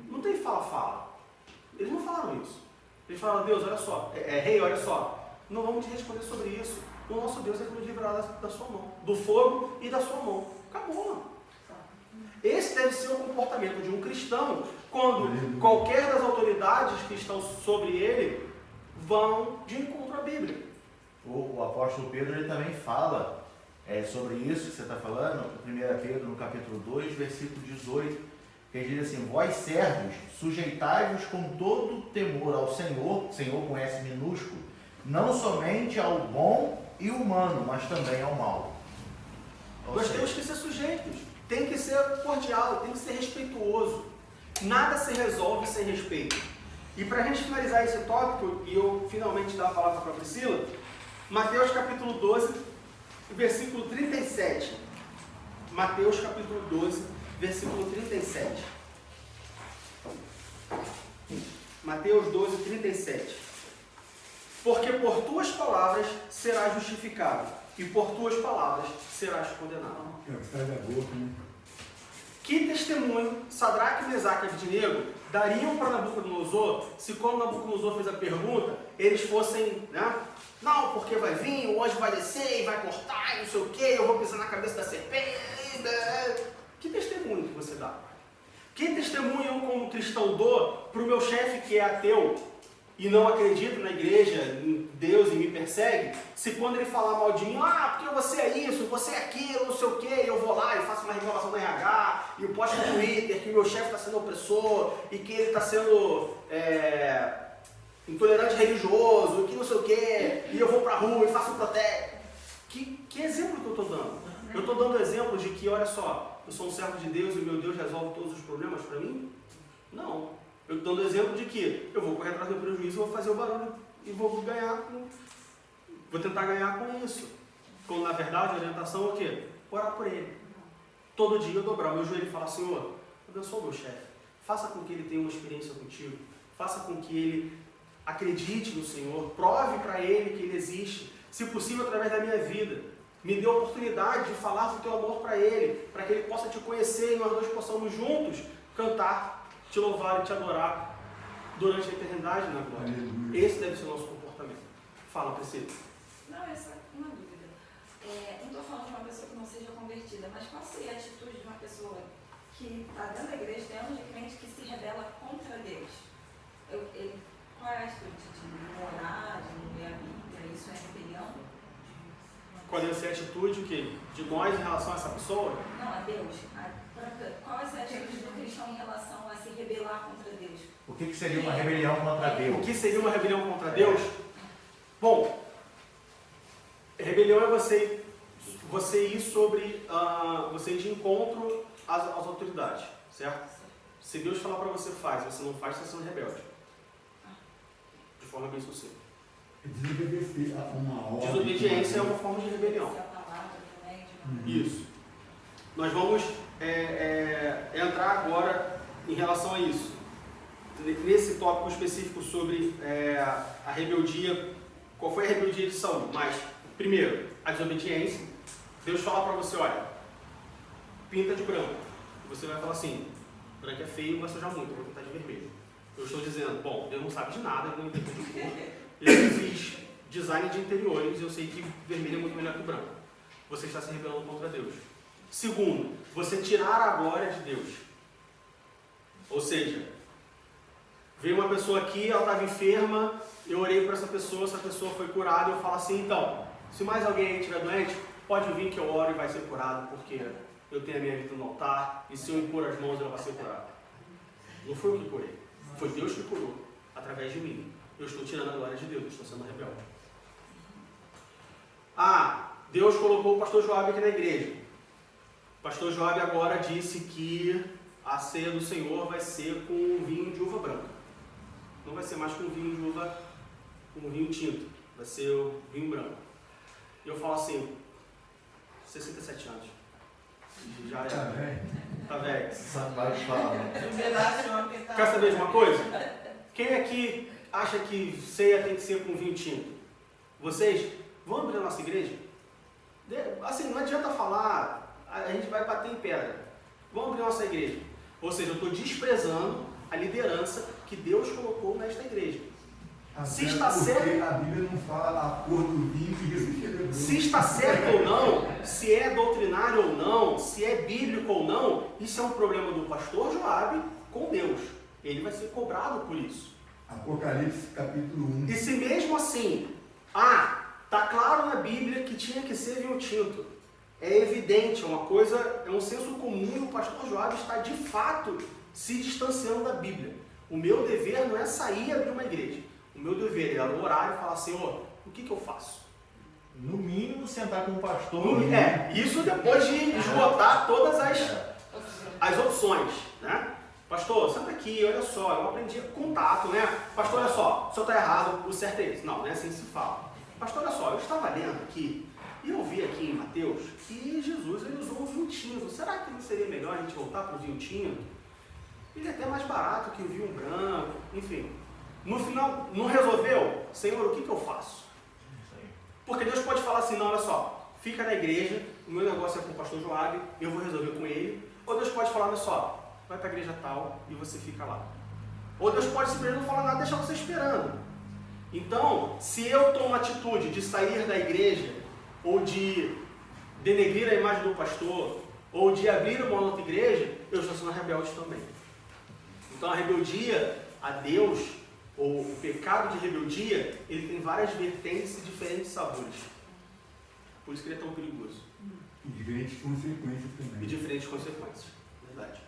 Não tem fala-fala. Eles não falaram isso. Eles falaram: Deus, olha só, rei, olha só, não vamos te responder sobre isso. O nosso Deus é que nos livrará da sua mão, do fogo e da sua mão. Acabou. Esse deve ser o comportamento de um cristão quando qualquer das autoridades que estão sobre ele vão de encontro à Bíblia. O apóstolo Pedro ele também fala sobre isso que você está falando, 1 Pedro no capítulo 2, versículo 18, que ele diz assim: vós servos, sujeitai-vos com todo temor ao Senhor, Senhor com S minúsculo, não somente ao bom e humano, mas também ao mal. Nós temos que ser sujeitos. Tem que ser cordial, tem que ser respeituoso. Nada se resolve sem respeito. E para a gente finalizar esse tópico, e eu finalmente dar a palavra para a Priscila, Mateus capítulo 12, versículo 37. Mateus capítulo 12, versículo 37. Mateus 12, 37. Porque por tuas palavras serás justificado, e por tuas palavras serás condenado. Sai da boca, né? Que testemunho Sadraque, Mesaque e Abednego dariam para Nabucodonosor se, quando Nabucodonosor fez a pergunta, eles fossem, não, porque vai vir, o anjo vai descer e vai cortar, e não sei o que, eu vou pisar na cabeça da serpente. Que testemunho que você dá? Que testemunho eu, como cristão, dou para o meu chefe que é ateu e não acredita na igreja, em Deus e me persegue, se quando ele falar mal de mim, porque você é isso, você é aquilo, não sei o que, eu vou lá e faço uma reclamação no RH, e eu posto no Twitter que o meu chefe está sendo opressor, e que ele está sendo intolerante religioso, que não sei o que, e eu vou para a rua e faço um protesto. Que exemplo que eu estou dando? Eu estou dando exemplo de que, olha só, eu sou um servo de Deus e meu Deus resolve todos os problemas para mim? Não. Eu estou dando exemplo de que eu vou correr atrás do prejuízo, vou fazer o barulho e vou tentar ganhar com isso. Quando na verdade a orientação é o quê? Orar por ele. Todo dia eu dobrar o meu joelho e falar: Senhor, abençoa o meu chefe. Faça com que ele tenha uma experiência contigo. Faça com que ele acredite no Senhor. Prove para ele que ele existe. Se possível, através da minha vida. Me dê a oportunidade de falar do teu amor para ele, para que ele possa te conhecer e nós dois possamos juntos cantar, te louvar e te adorar durante a eternidade na glória. Esse deve ser o nosso comportamento. Fala, Priscila. Não, essa é uma dúvida. Não estou falando de uma pessoa que não seja convertida, mas qual seria a atitude de uma pessoa que está dentro da igreja, tem anos de crente, que se rebela contra Deus? Qual é a atitude de não orar, de não ler a Bíblia? Isso é rebelião? Qual deve ser a atitude de nós em relação a essa pessoa? Não, a Deus. Qual é a atitude do cristão em relação a se rebelar contra Deus? O que seria uma rebelião contra Deus? O que seria uma rebelião contra Deus? Bom, rebelião é você ir sobre, você ir de encontro às autoridades, certo? Se Deus falar para você faz, você não faz, você está sendo rebelde. De forma bem sucinta. Desobedecer a uma ordem. Desobediência é uma forma de rebelião. A palavra também, Isso. Nós vamos entrar agora em relação a isso. Nesse tópico específico sobre a rebeldia, qual foi a rebeldia de Saul? Mas, primeiro, a desobediência. Deus fala para você, olha, pinta de branco. Você vai falar assim, branco é feio, vai sujar muito, eu vou pintar de vermelho. Eu estou dizendo, bom, Deus não sabe de nada, eu não entendo de cor. Eu fiz design de interiores, eu sei que vermelho é muito melhor que o branco. Você está se rebelando contra Deus. Segundo, você tirar a glória de Deus. Ou seja, veio uma pessoa aqui, ela estava enferma, eu orei para essa pessoa foi curada, eu falo assim, então, se mais alguém aí estiver doente, pode vir que eu oro e vai ser curado, porque eu tenho a minha vida no altar, e se eu impor as mãos, ela vai ser curada. Não foi eu que curei, foi Deus que curou, através de mim. Eu estou tirando a glória de Deus, eu estou sendo rebelde. Deus colocou o pastor Joab aqui na igreja. O pastor Joab agora disse que a ceia do Senhor vai ser com vinho de uva branca. Não vai ser mais com vinho de uva, com vinho tinto. Vai ser o vinho branco. E eu falo assim, 67 anos. Já Tá velho. Tá velho. Sabe fala. Quer saber de uma coisa? Quem aqui acha que ceia tem que ser com vinho tinto? Vocês vão abrir a nossa igreja? Assim, não adianta falar, a gente vai bater em pedra. Vamos abrir a nossa igreja. Ou seja, eu estou desprezando a liderança que Deus colocou nesta igreja. Se está certo, a Bíblia não fala a cor do vinho que Jesus quebrou. se está certo ou não, se é doutrinário ou não, se é bíblico ou não, isso é um problema do pastor Joabe com Deus. Ele vai ser cobrado por isso. Apocalipse capítulo 1. E se mesmo assim, está claro na Bíblia que tinha que ser vinho tinto. É evidente, é uma coisa, é um senso comum e o pastor Joabe está de fato se distanciando da Bíblia. O meu dever não é sair e abrir uma igreja. O meu dever é orar e falar, Senhor, o que eu faço? No mínimo, sentar com o pastor. Isso depois de esgotar todas as opções, né? Pastor, senta aqui, olha só, eu aprendi contato, né? Pastor, olha só, o senhor está errado, o certo é esse. Não é assim que se fala. Pastor, olha só, eu estava lendo aqui, e eu vi aqui em Mateus que Jesus ele usou o vinho tinto. Será que não seria melhor a gente voltar para o vinho tinto? Ele é até mais barato que o vinho branco, enfim. No final, não resolveu? Senhor, o que eu faço? Porque Deus pode falar assim, não, olha só, fica na igreja, o meu negócio é com o pastor Joabe, eu vou resolver com ele. Ou Deus pode falar, olha só, vai para a igreja tal e você fica lá. Ou Deus pode simplesmente não falar nada e deixar você esperando. Então, se eu tomo a atitude de sair da igreja, ou de denegrir a imagem do pastor, ou de abrir uma outra igreja, eu estou sendo rebelde também. Então a rebeldia a Deus, ou o pecado de rebeldia, ele tem várias vertentes e diferentes sabores. Por isso que ele é tão perigoso. E diferentes consequências também. E diferentes consequências, verdade.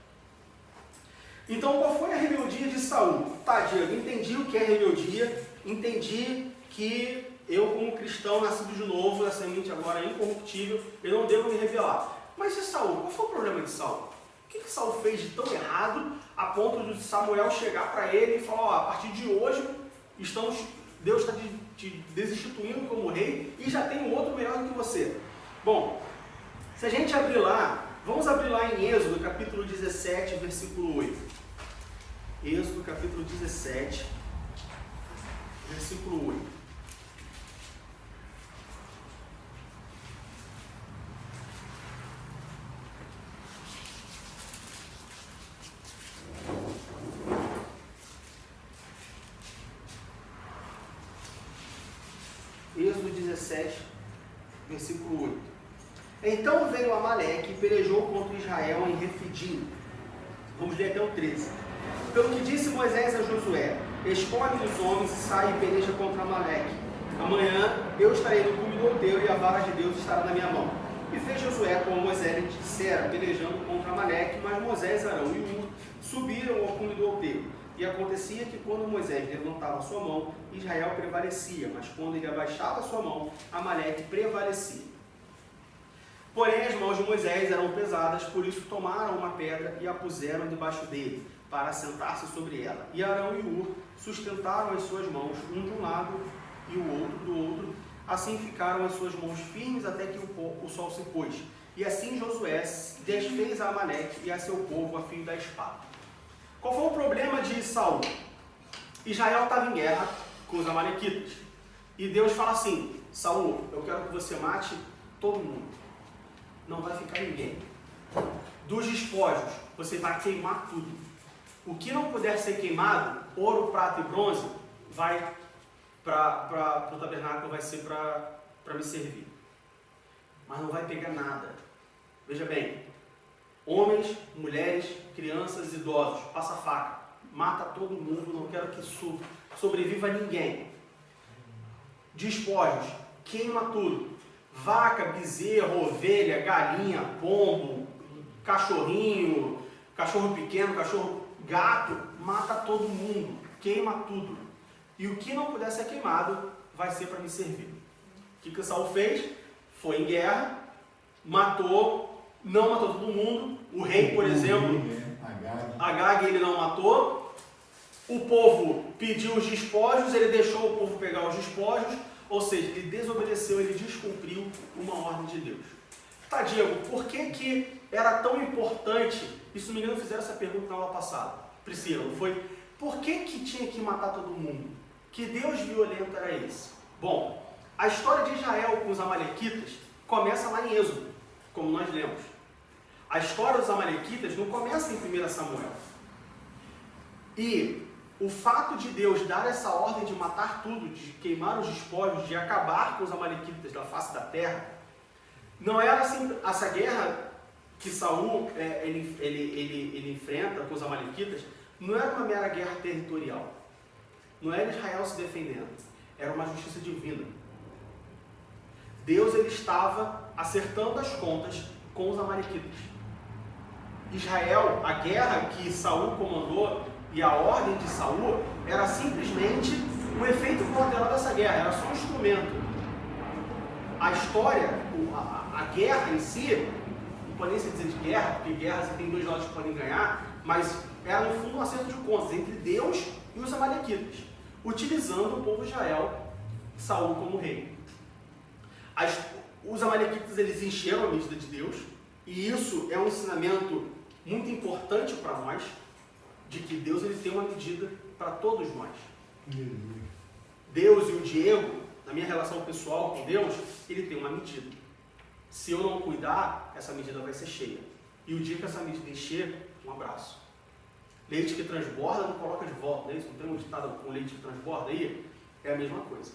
Então qual foi a rebeldia de Saul? Diego, entendi o que é rebeldia, entendi que eu como cristão nascido de novo, essa mente agora incorruptível, eu não devo me rebelar. Mas e Saul? Qual foi o problema de Saul? O que Saul fez de tão errado a ponto de Samuel chegar para ele e falar, a partir de hoje Deus está te desinstituindo como rei e já tem um outro melhor do que você. Bom, se a gente abrir lá, vamos abrir lá em Êxodo, capítulo 17, versículo 8. Êxodo, capítulo 17, versículo 8. 17, versículo 8. Então veio Amaleque e pelejou contra Israel em Refidim. Vamos ler até o 13. Pelo que disse Moisés a Josué: escolhe os homens e sai e peleja contra Amaleque. Amanhã eu estarei no cume do outeiro e a vara de Deus estará na minha mão. E fez Josué como Moisés lhe dissera, pelejando contra Amaleque, mas Moisés, Arão e Hur subiram ao cume do outeiro. E acontecia que quando Moisés levantava a sua mão, Israel prevalecia, mas quando ele abaixava a sua mão, Amaleque prevalecia. Porém as mãos de Moisés eram pesadas, por isso tomaram uma pedra e a puseram debaixo dele, para assentar-se sobre ela. E Arão e Hur sustentaram as suas mãos, um de um lado e o outro do outro. Assim ficaram as suas mãos firmes até que o sol se pôs. E assim Josué desfez a Amaleque e a seu povo a fio da espada. Qual foi o problema de Saul? Israel estava em guerra com os amalequitas. E Deus fala assim: Saul, eu quero que você mate todo mundo. Não vai ficar ninguém. Dos despojos, você vai queimar tudo. O que não puder ser queimado, ouro, prata e bronze, vai para o tabernáculo, vai ser para me servir. Mas não vai pegar nada. Veja bem, homens, mulheres, crianças, idosos, passa faca, mata todo mundo, não quero que sobreviva ninguém. Despojos, queima tudo. Vaca, bezerro, ovelha, galinha, pombo, cachorrinho, cachorro pequeno, cachorro, gato, mata todo mundo, queima tudo. E o que não puder ser queimado vai ser para me servir. O que Saul fez? Foi em guerra, matou, não matou todo mundo. O rei, por exemplo, Agag, ele não matou. O povo pediu os despojos, ele deixou o povo pegar os despojos. Ou seja, ele desobedeceu, ele descumpriu uma ordem de Deus. Tá, Diego, por que era tão importante? Isso, não me engano, fizeram essa pergunta na aula passada. Priscila, não foi? Por que tinha que matar todo mundo? Que Deus violento era esse? Bom, a história de Israel com os amalequitas começa lá em Êxodo, como nós lemos. A história dos amalequitas não começa em 1 Samuel. E o fato de Deus dar essa ordem de matar tudo, de queimar os despojos, de acabar com os amalequitas da face da terra, não era assim, essa guerra que Saul ele enfrenta com os amalequitas, não era uma mera guerra territorial. Não era Israel se defendendo, era uma justiça divina. Deus ele estava acertando as contas com os amalequitas. Israel, a guerra que Saul comandou e a ordem de Saul era simplesmente um efeito colateral dessa guerra, era só um instrumento. A história, a guerra em si, não pode nem se dizer de guerra, porque guerra você tem dois lados que podem ganhar, mas era no fundo um acerto de contas entre Deus e os amalequitas, utilizando o povo de Israel, Saul como rei. Os amalequitas eles encheram a medida de Deus, e isso é um ensinamento muito importante para nós, de que Deus ele tem uma medida para todos nós. Deus e o Diego, na minha relação pessoal com Deus, ele tem uma medida. Se eu não cuidar, essa medida vai ser cheia. E o dia que essa medida encher, um abraço. Leite que transborda não coloca de volta, não é isso? Não tem um ditado com leite que transborda aí? É a mesma coisa.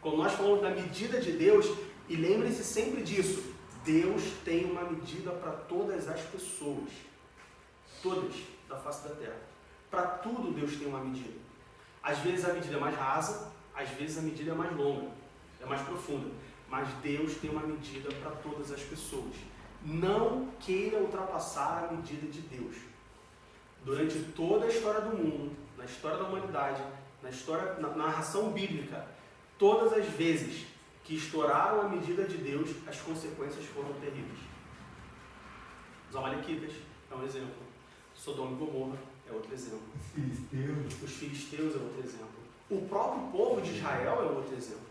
Quando nós falamos da medida de Deus, e lembrem-se sempre disso, Deus tem uma medida para todas as pessoas. Todas da face da terra. Para tudo Deus tem uma medida. Às vezes a medida é mais rasa, às vezes a medida é mais longa, é mais profunda. Mas Deus tem uma medida para todas as pessoas. Não queira ultrapassar a medida de Deus. Durante toda a história do mundo, na história da humanidade, na narração bíblica, todas as vezes que estouraram a medida de Deus, as consequências foram terríveis. Os amalequitas é um exemplo. Sodoma e Gomorra é outro exemplo. Os filisteus é outro exemplo. O próprio povo de Israel é outro exemplo.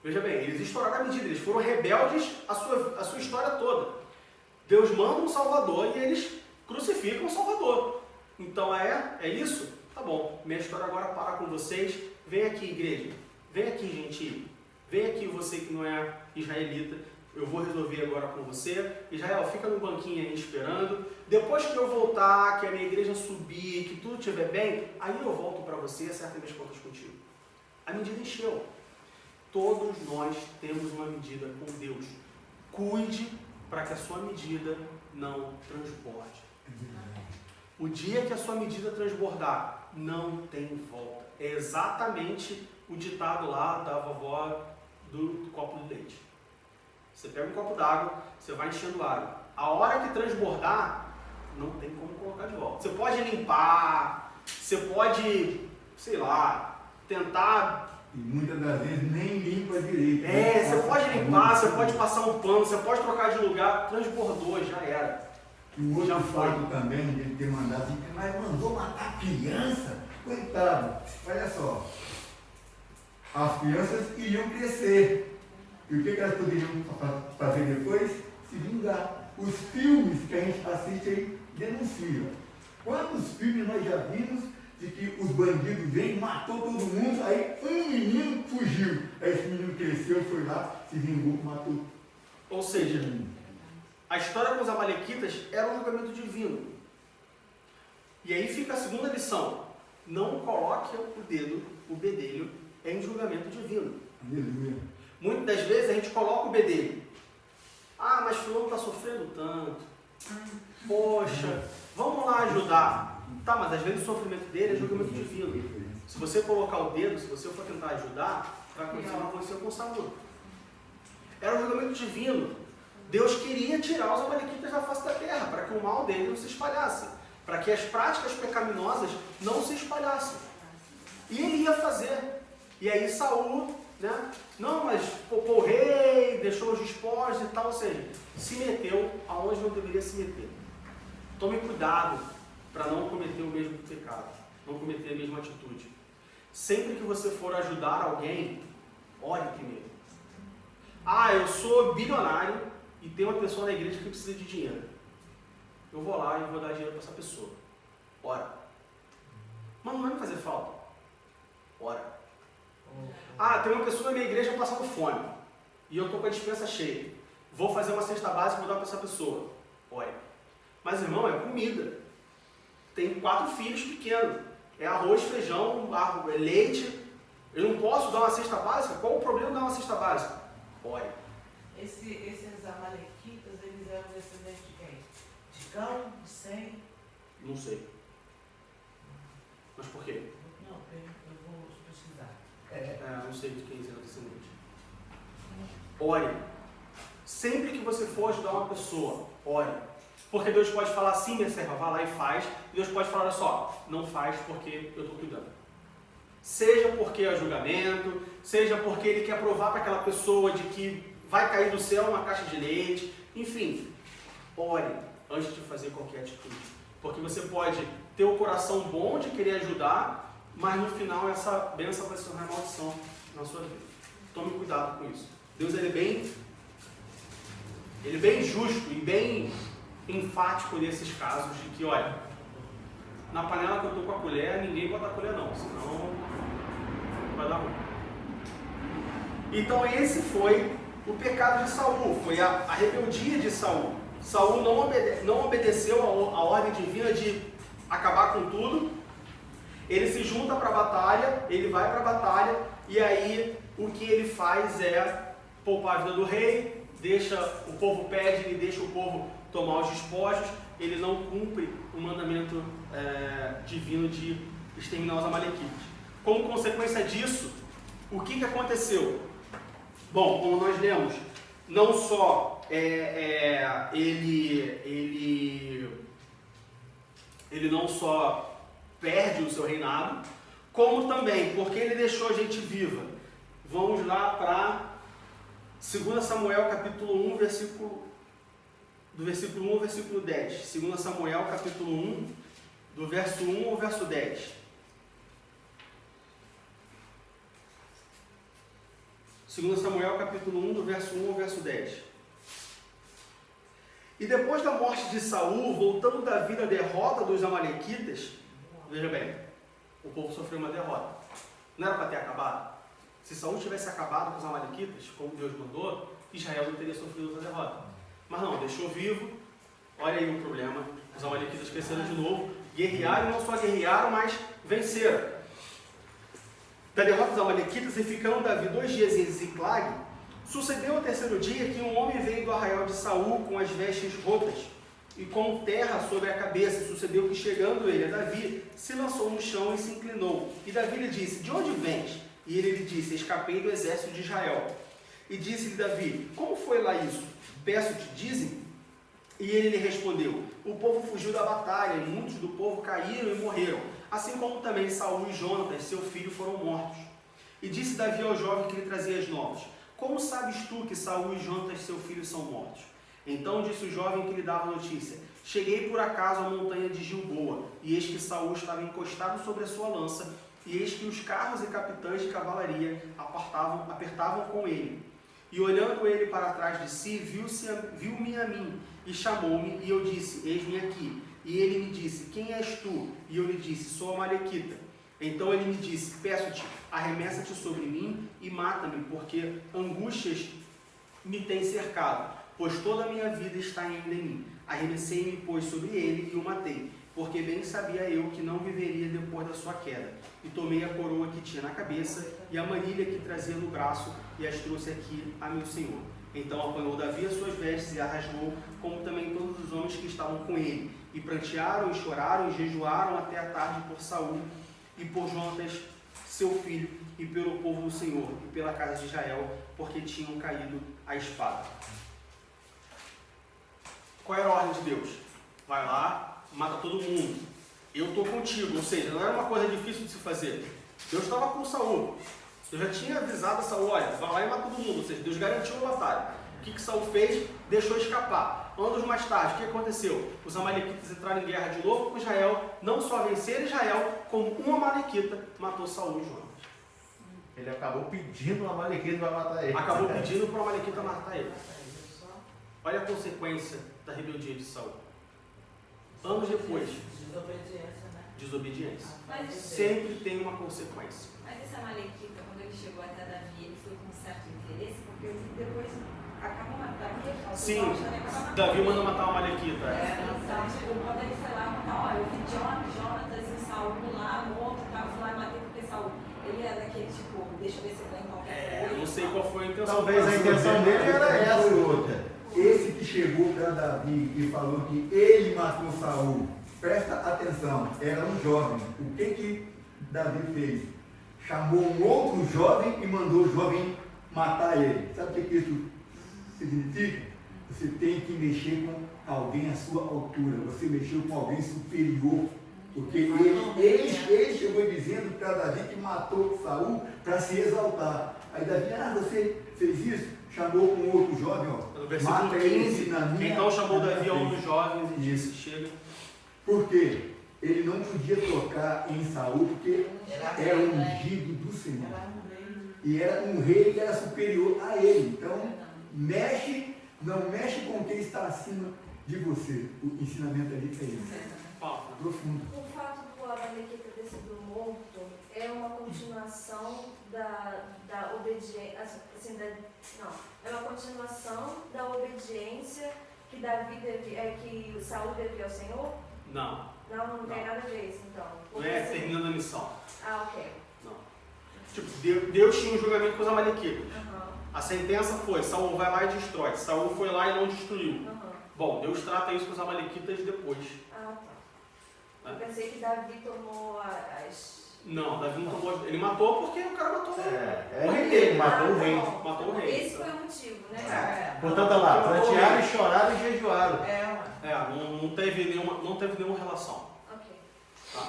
Veja bem, eles estouraram a medida, eles foram rebeldes a sua história toda. Deus manda um Salvador e eles crucificam o Salvador. Então é isso? Tá bom, minha história agora para com vocês. Vem aqui, igreja. Vem aqui, gentil. Vem aqui, você que não é israelita. Eu vou resolver agora com você. Israel, fica no banquinho aí esperando. Depois que eu voltar, que a minha igreja subir, que tudo estiver bem, aí eu volto para você e acerto minhas contas contigo. A medida encheu. Todos nós temos uma medida com Deus. Cuide para que a sua medida não transborde. O dia que a sua medida transbordar, não tem volta. É exatamente o ditado lá da vovó do copo de leite. Você pega um copo d'água, você vai enchendo água. A hora que transbordar, não tem como colocar de volta. Você pode limpar, você pode, sei lá, tentar... E muitas das vezes nem limpa direito. Você pode limpar, você pode passar um pano, você pode trocar de lugar, transbordou, já era. E um outro fato também de ele ter mandado assim, mas mandou matar criança? Coitado, olha só. As crianças iriam crescer. E o que elas poderiam fazer depois? Se vingar. Os filmes que a gente assiste aí denunciam. Quantos filmes nós já vimos de que os bandidos vêm, matou todo mundo, aí um menino fugiu. Aí esse menino cresceu, foi lá, se vingou, matou. Ou seja, a história com os amalequitas era um julgamento divino. E aí fica a segunda lição. Não coloque o dedo, o bedelho, em julgamento divino. Aleluia. Muitas das vezes a gente coloca o bedelho. Ah, mas fulano está sofrendo tanto. Poxa, vamos lá ajudar. Tá, mas às vezes o sofrimento dele é julgamento divino. Se você colocar o dedo, se você for tentar ajudar, vai acontecer uma coisa com o Saul. Era um julgamento divino. Deus queria tirar os amalequitas da face da terra, para que o mal dele não se espalhasse, para que as práticas pecaminosas não se espalhassem. E ele ia fazer. E aí Saul, né? Não, mas poupou o rei, deixou os despojos e tal, ou seja, se meteu aonde não deveria se meter. Tome cuidado para não cometer o mesmo pecado, não cometer a mesma atitude. Sempre que você for ajudar alguém, ore primeiro. Ah, eu sou bilionário e tem uma pessoa na igreja que precisa de dinheiro. Eu vou lá e vou dar dinheiro para essa pessoa. Ora. Mas não vai me fazer falta. Ora. Ah, tem uma pessoa na minha igreja passando fome e eu estou com a despensa cheia. Vou fazer uma cesta básica e vou dar para essa pessoa. Ore. Mas, irmão, é comida. Tem 4 filhos pequenos. É arroz, feijão, é leite. Eu não posso dar uma cesta básica? Qual o problema de dar uma cesta básica? Ore. Esses amalequitas, eles eram descendentes de quem? De Cão, de Sem? Não sei. Mas por quê? Não, eu vou pesquisar. Não sei de quem eles eram descendentes. Ore. Sempre que você for ajudar uma pessoa, ore. Porque Deus pode falar assim, minha serva, vá lá e faz. Deus pode falar, olha só, não faz porque eu estou cuidando. Seja porque é julgamento, seja porque Ele quer provar para aquela pessoa de que vai cair do céu uma caixa de leite. Enfim, ore antes de fazer qualquer atitude. Porque você pode ter o coração bom de querer ajudar, mas no final essa bênção vai se tornar maldição na sua vida. Tome cuidado com isso. Deus ele é bem justo e bem enfático nesses casos de que, olha, na panela que eu estou com a colher, ninguém bota a colher não, senão vai dar ruim. Então esse foi o pecado de Saul, foi a rebeldia de Saul. Saul não obedeceu a ordem divina de acabar com tudo. Ele se junta para a batalha, ele vai para a batalha, e aí o que ele faz é poupar a vida do rei, o povo pede, ele deixa o povo tomar os despojos, ele não cumpre o mandamento divino de exterminar os amalequitas. Como consequência disso, o que aconteceu? Bom, como nós lemos, não só ele não só perde o seu reinado, como também, porque ele deixou a gente viva. Vamos lá para 2 Samuel capítulo 1, do versículo 1 ao versículo 10. 2 Samuel capítulo 1, do verso 1 ao verso 10. 2 Samuel capítulo 1, do verso 1 ao verso 10. E depois da morte de Saul, voltando Davi da derrota dos amalequitas, veja bem, o povo sofreu uma derrota. Não era para ter acabado. Se Saul tivesse acabado com os amalequitas, como Deus mandou, Israel não teria sofrido outra derrota. Mas não, deixou vivo. Olha aí o problema. Os amalequitas cresceram de novo, guerrearam, não só guerrearam, mas venceram. da derrota dos amalequitas, e ficando Davi 2 dias em Ziclag, sucedeu ao terceiro dia que um homem veio do arraial de Saul com as vestes rotas e com terra sobre a cabeça. Sucedeu que, chegando ele a Davi, se lançou no chão e se inclinou. E Davi lhe disse: de onde vens? E ele lhe disse: escapei do exército de Israel. E disse-lhe Davi: como foi lá isso? Peço-te, dizem. E ele lhe respondeu: o povo fugiu da batalha, e muitos do povo caíram e morreram, assim como também Saul e Jonatas, seu filho, foram mortos. E disse Davi ao jovem que lhe trazia as novas: como sabes tu que Saul e Jonatas, seu filho, são mortos? Então disse o jovem que lhe dava a notícia: cheguei por acaso à montanha de Gilboa, e eis que Saul estava encostado sobre a sua lança, e eis que os carros e capitães de cavalaria apertavam com ele. E olhando ele para trás de si, viu-me a mim, e chamou-me, e eu disse: eis-me aqui. E ele me disse: quem és tu? E eu lhe disse: sou amalequita. Então ele me disse: peço-te, arremessa-te sobre mim e mata-me, porque angústias me têm cercado, pois toda a minha vida está ainda em mim. Arremessei-me, pois, sobre ele e o matei, porque bem sabia eu que não viveria depois da sua queda. E tomei a coroa que tinha na cabeça e a manilha que trazia no braço e as trouxe aqui a meu senhor. Então apanhou Davi as suas vestes e a rasgou, como também todos os homens que estavam com ele. E prantearam, e choraram, e jejuaram até a tarde por Saul e por Jonatas, seu filho, e pelo povo do Senhor, e pela casa de Israel, porque tinham caído à espada. Qual era a ordem de Deus? Vai lá, mata todo mundo. Eu estou contigo. Ou seja, não era uma coisa difícil de se fazer. Deus estava com Saul. Deus já tinha avisado a Saul: olha, vai lá e mata todo mundo. Ou seja, Deus garantiu a batalha. O que Saul fez? Deixou escapar. Anos mais tarde, o que aconteceu? Os amalequitas entraram em guerra de novo com Israel. Não só venceram Israel, como um amalequita matou Saul e Jonatas. Ele acabou pedindo o amalequita para matar ele. Acabou pedindo para o amalequita matar ele. Olha a consequência da rebeldia de Saul. Anos depois, Desobediência, né? desobediência. Mas Sempre tem uma consequência. esse amalequita, quando ele chegou até Davi, ele foi com certo interesse, porque depois acabou matando Davi. Sim, Davi manda matar o amalequita. Então, tipo, quando ele foi lá matar, olha, eu vi Jonatas e Saul lá, morto, eu fui lá e matei porque Saul. Ele era daquele tipo, deixa eu ver se eu ganho qualquer coisa. Eu não sei qual foi a intenção. Talvez a intenção dele era essa. outra. Esse que chegou para Davi e falou que ele matou Saul, presta atenção, era um jovem. O que Davi fez? Chamou um outro jovem e mandou o jovem matar ele. Sabe o que isso significa? Você tem que mexer com alguém à sua altura. Você mexeu com alguém superior. Porque ele chegou dizendo para Davi que matou Saul para se exaltar. Aí Davi: você fez isso? Chamou um outro jovem, ó. No versículo 15, então chamou Davi a um dos jovens e disse: chega. Por quê? Ele não podia tocar em Saul porque era ungido do Senhor. E era um rei que era superior a ele. Então, não mexe com quem está acima de você. O ensinamento ali é isso. Profundo. O fato do amalequita ter sido morto é uma continuação da obediência, assim, é uma continuação da obediência que que Saul devia ao Senhor? Não. Não tem nada a ver isso, então. Não é terminando a missão. Ok. Não. Tipo, Deus tinha um julgamento com os amalequitas. Uhum. A sentença foi: Saul vai lá e destrói. Saul foi lá e não destruiu. Uhum. Bom, Deus trata isso com os amalequitas depois. Ah, tá. Eu pensei que Davi tomou as... Não, Davi não tomou. Ele matou porque o cara matou o rei dele, matou o rei. Matou o rei. Esse foi o motivo, né? Portanto, olha lá, prantearam, choraram e jejuaram. Não teve nenhuma relação. Ok. Tá?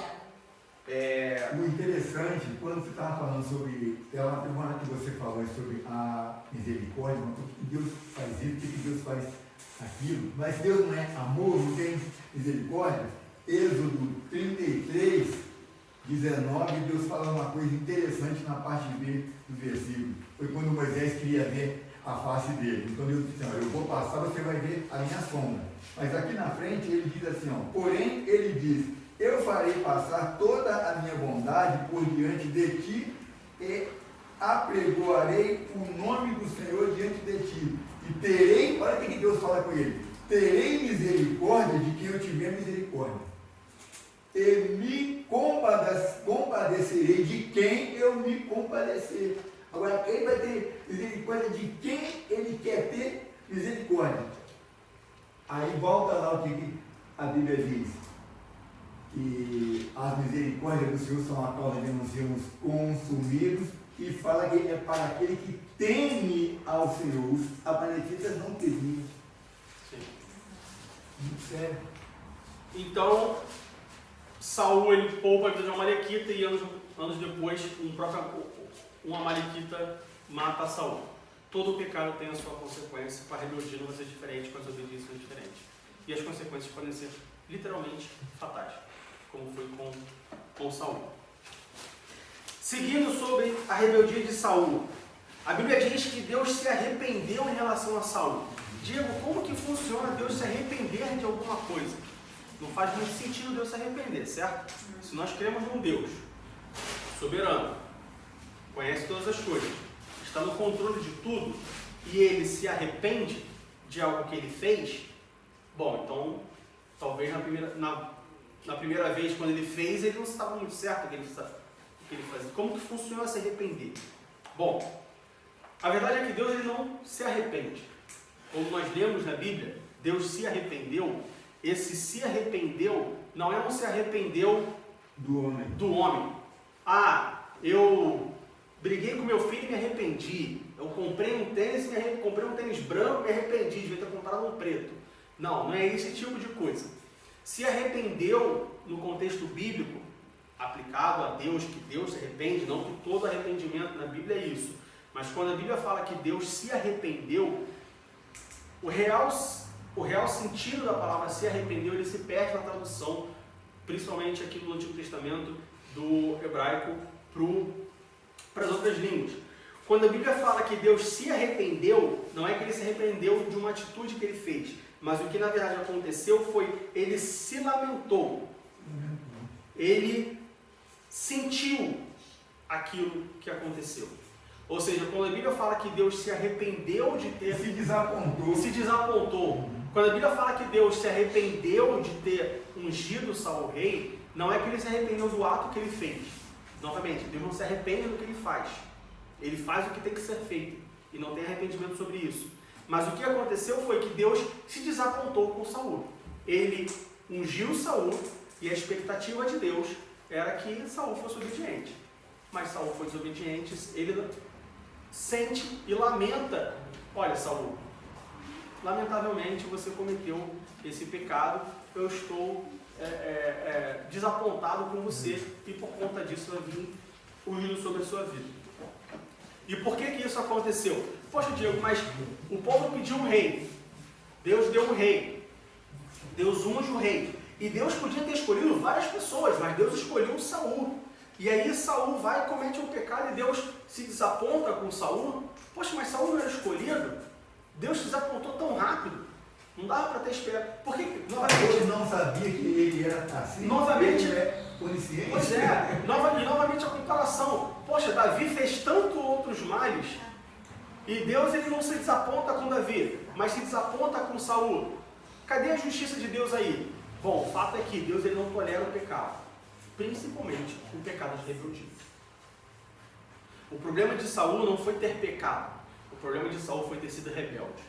O interessante, quando você estava falando sobre, ela teve uma hora que você falou sobre a misericórdia, por que Deus faz isso, por que Deus faz aquilo, mas Deus não é amor, não tem misericórdia. Êxodo 33, 19, Deus fala uma coisa interessante na parte B do versículo. Foi quando Moisés queria ver a face dele. Então Deus disse: eu vou passar, você vai ver a minha sombra. Mas aqui na frente ele diz assim, porém ele diz: eu farei passar toda a minha bondade por diante de ti e apregoarei o nome do Senhor diante de ti. E terei, olha o que Deus fala com ele: terei misericórdia de quem eu tiver misericórdia. e me compadecerei de quem eu me compadecer. Agora, quem vai ter misericórdia de quem ele quer ter misericórdia? Aí volta lá o que a Bíblia diz, que as misericórdias do Senhor são a causa de não sermos consumidos, e fala que é para aquele que teme ao Senhor. Os amalequitas não temiam. Sim. Muito sério. Então, Saul ele poupa a vida de um amalequita e anos depois um amalequita mata Saul. Todo pecado tem a sua consequência, com a rebeldia não vai ser diferente, com as obediências são diferentes. E as consequências podem ser literalmente fatais, como foi com Saul. Seguindo sobre a rebeldia de Saul, a Bíblia diz que Deus se arrependeu em relação a Saul. Diego, como que funciona Deus se arrepender de alguma coisa? Não faz muito sentido Deus se arrepender, certo? Se nós cremos num Deus soberano, conhece todas as coisas, está no controle de tudo, e ele se arrepende de algo que ele fez, bom, então, talvez na primeira vez, quando ele fez, ele não estava muito certo o que ele fazia. Como que funciona se arrepender? Bom, a verdade é que Deus ele não se arrepende. Como nós lemos na Bíblia, Deus se arrependeu. Esse se arrependeu não é um se arrependeu do homem. Ah, eu briguei com meu filho e me arrependi. Eu comprei um tênis, comprei um tênis branco e me arrependi, devia ter comprado um preto. Não é esse tipo de coisa. Se arrependeu no contexto bíblico, aplicado a Deus, que Deus se arrepende, não que todo arrependimento na Bíblia é isso. Mas quando a Bíblia fala que Deus se arrependeu, o real sentido da palavra se arrependeu, ele se perde na tradução, principalmente aqui no Antigo Testamento, do hebraico para as outras línguas. Quando a Bíblia fala que Deus se arrependeu, não é que ele se arrependeu de uma atitude que ele fez, mas o que na verdade aconteceu foi, ele se lamentou. Ele sentiu aquilo que aconteceu. Ou seja, quando a Bíblia fala que Deus se arrependeu de ter... Se desapontou. Quando a Bíblia fala que Deus se arrependeu de ter ungido Saul rei, não é que ele se arrependeu do ato que ele fez. Novamente, Deus não se arrepende do que ele faz. Ele faz o que tem que ser feito. E não tem arrependimento sobre isso. Mas o que aconteceu foi que Deus se desapontou com Saul. Ele ungiu Saul e a expectativa de Deus era que Saul fosse obediente. Mas Saul foi desobediente, ele sente e lamenta: olha, Saul, lamentavelmente você cometeu esse pecado, eu estou desapontado com você e por conta disso eu vim ungido sobre a sua vida. E por que isso aconteceu? Poxa, Diego, mas o povo pediu um rei, Deus deu um rei, Deus unge o rei, e Deus podia ter escolhido várias pessoas, mas Deus escolheu Saul. E aí Saul vai e comete um pecado e Deus se desaponta com Saul. Poxa, mas Saul não era escolhido? Deus se desapontou tão rápido. Não dava para ter esperado. Porque, novamente... Ele não sabia que ele era assim. Novamente... Ele é onisciente. Pois é. Novamente a comparação. Poxa, Davi fez tanto outros males. E Deus ele não se desaponta com Davi, mas se desaponta com Saul. Cadê a justiça de Deus aí? Bom, o fato é que Deus ele não tolera o pecado. Principalmente o pecado de rebeldia. O problema de Saul não foi ter pecado. O problema de Saul foi ter sido rebelde.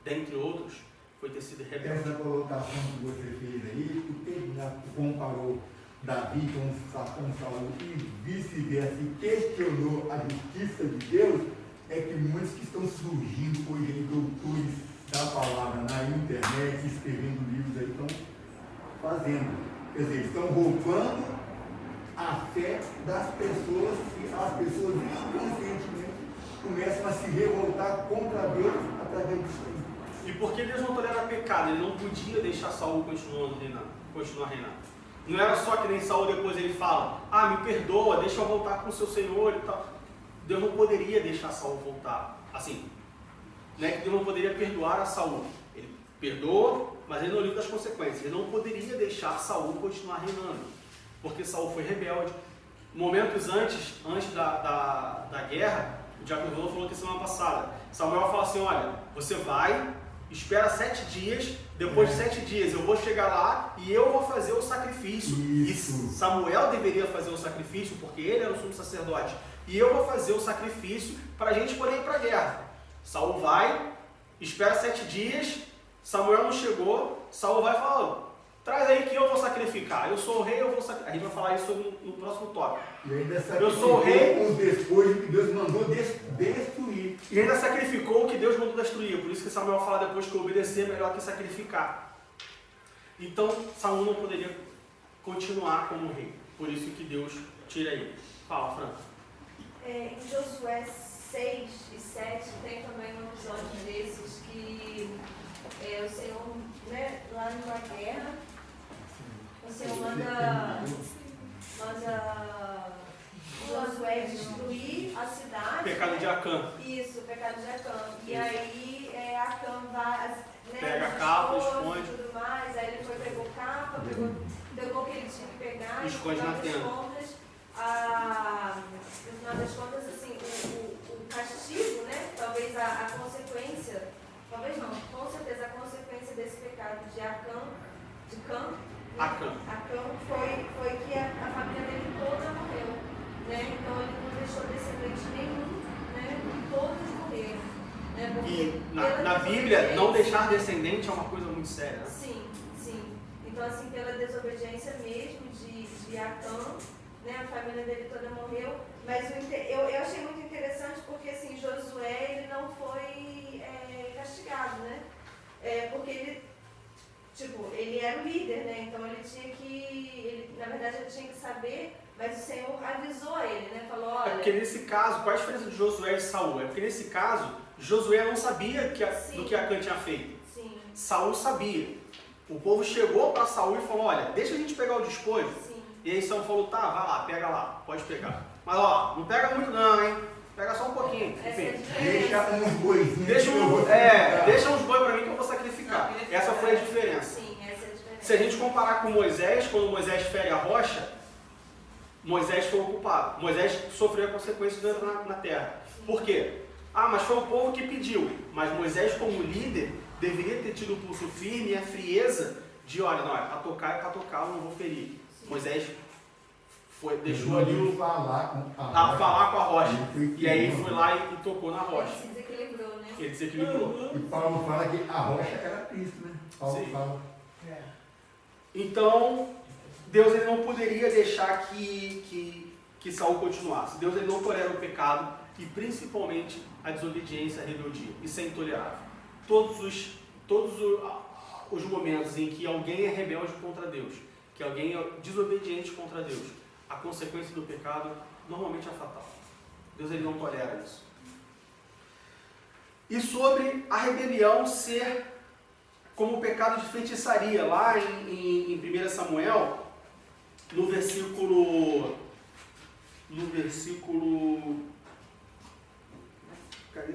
Dentre outros, foi ter sido rebelde. Essa colocação que você fez aí, tu comparou Davi com Saul e vice-versa, e questionou a justiça de Deus, é que muitos que estão surgindo hoje em doutores da palavra na internet, escrevendo livros aí, estão fazendo. Quer dizer, estão roubando a fé das pessoas e as pessoas inconscientemente começam a se revoltar contra Deus através disso aí. E por que Deus não tolera pecado? Ele não podia deixar Saul continuar reinando. Não era só que nem Saul depois ele fala: ah, me perdoa, deixa eu voltar com o seu Senhor e tal. Deus não poderia deixar Saul voltar. Assim, não é que Deus não poderia perdoar a Saul. Ele perdoa, mas ele não livra das consequências. Ele não poderia deixar Saul continuar reinando, porque Saul foi rebelde. Momentos antes da guerra, o Diácono falou que semana passada, Samuel fala assim: olha, você vai espera 7 dias, depois de 7 dias eu vou chegar lá e eu vou fazer o sacrifício. Isso. E Samuel deveria fazer o sacrifício, porque ele era o sumo sacerdote. E eu vou fazer o sacrifício para a gente poder ir para a guerra. Saul vai, espera 7 dias, Samuel não chegou, Saul vai e fala, traz aí que eu vou sacrificar. Eu sou o rei, eu vou sacrificar. A gente vai falar isso no próximo tópico. E ainda Eu sou o rei. os despojos que Deus mandou destruir. E ainda sacrificou o que Deus mandou destruir. Por isso que Samuel fala depois que obedecer é melhor que sacrificar. Então, Saul não poderia continuar como rei. Por isso que Deus tira ele. Fala, Fran. Em Josué 6 e 7 tem também um episódio desses que o Senhor, né, lá numa guerra, o Senhor manda Josué destruir a cidade. Pecado de Acã. Isso, o pecado de Acã. E aí Acã vai, né, Pega a capa, esposa esconde. e tudo mais. Aí ele pegou capa, pegou o que ele tinha que pegar. Esconde e no na final das tenda. contas, no final das contas, assim, o castigo, né? Talvez a consequência, talvez não, com certeza a consequência desse pecado de Acã, foi que a família dele toda morreu, né? Então ele não deixou descendente nenhum, né? Todos morreram, né? Porque E pela na Bíblia, não desobediência- deixar descendente é uma coisa muito séria. Né? Sim, sim. Então, assim, pela desobediência mesmo de Acã, né, a família dele toda morreu. Mas eu achei muito interessante porque, assim, Josué, ele não foi castigado, né? Porque ele era o líder, né? Então, na verdade, ele tinha que saber, mas o Senhor avisou a ele, né? Falou, olha... É porque nesse caso, qual a diferença de Josué e Saul? É porque nesse caso, Josué não sabia do que Acã tinha feito. Sim, Saul sabia. O povo chegou para Saul e falou, olha, deixa a gente pegar o despojo. sim. E aí Saul falou, tá, vai lá, pega lá, pode pegar. Mas ó, não pega muito não, hein? Pega só um pouquinho. Essa é a Enfim. diferença. Deixa uns boizinhos. Deixa que eu vou deixa uns boi para mim que eu vou sacrificar. Não, Essa foi a diferença. Sim, essa é a diferença. Se a gente comparar com Moisés, quando Moisés fere a rocha, Moisés foi o culpado. Moisés sofreu a consequência de entrar na terra. Por quê? Ah, mas foi o povo que pediu. Mas Moisés, como líder, deveria ter tido o pulso firme e a frieza de, olha, não, para tocar, eu não vou ferir. Sim. Moisés deixou ali falar com falar com a rocha. Ele foi E aí firme. foi lá e tocou na Ele rocha. se desequilibrou, né? Ele desequilibrou. E Paulo fala que a rocha era Cristo, né? Paulo Sim. fala. Então, Deus ele não poderia deixar que Saul continuasse. Deus ele não tolera o pecado e principalmente a desobediência, a rebeldia. Isso é intolerável. Todos os momentos em que alguém é rebelde contra Deus, que alguém é desobediente contra Deus, a consequência do pecado normalmente é fatal. Deus ele não tolera isso. E sobre a rebelião ser como pecado de feitiçaria, lá em 1 Samuel, no versículo... Cadê?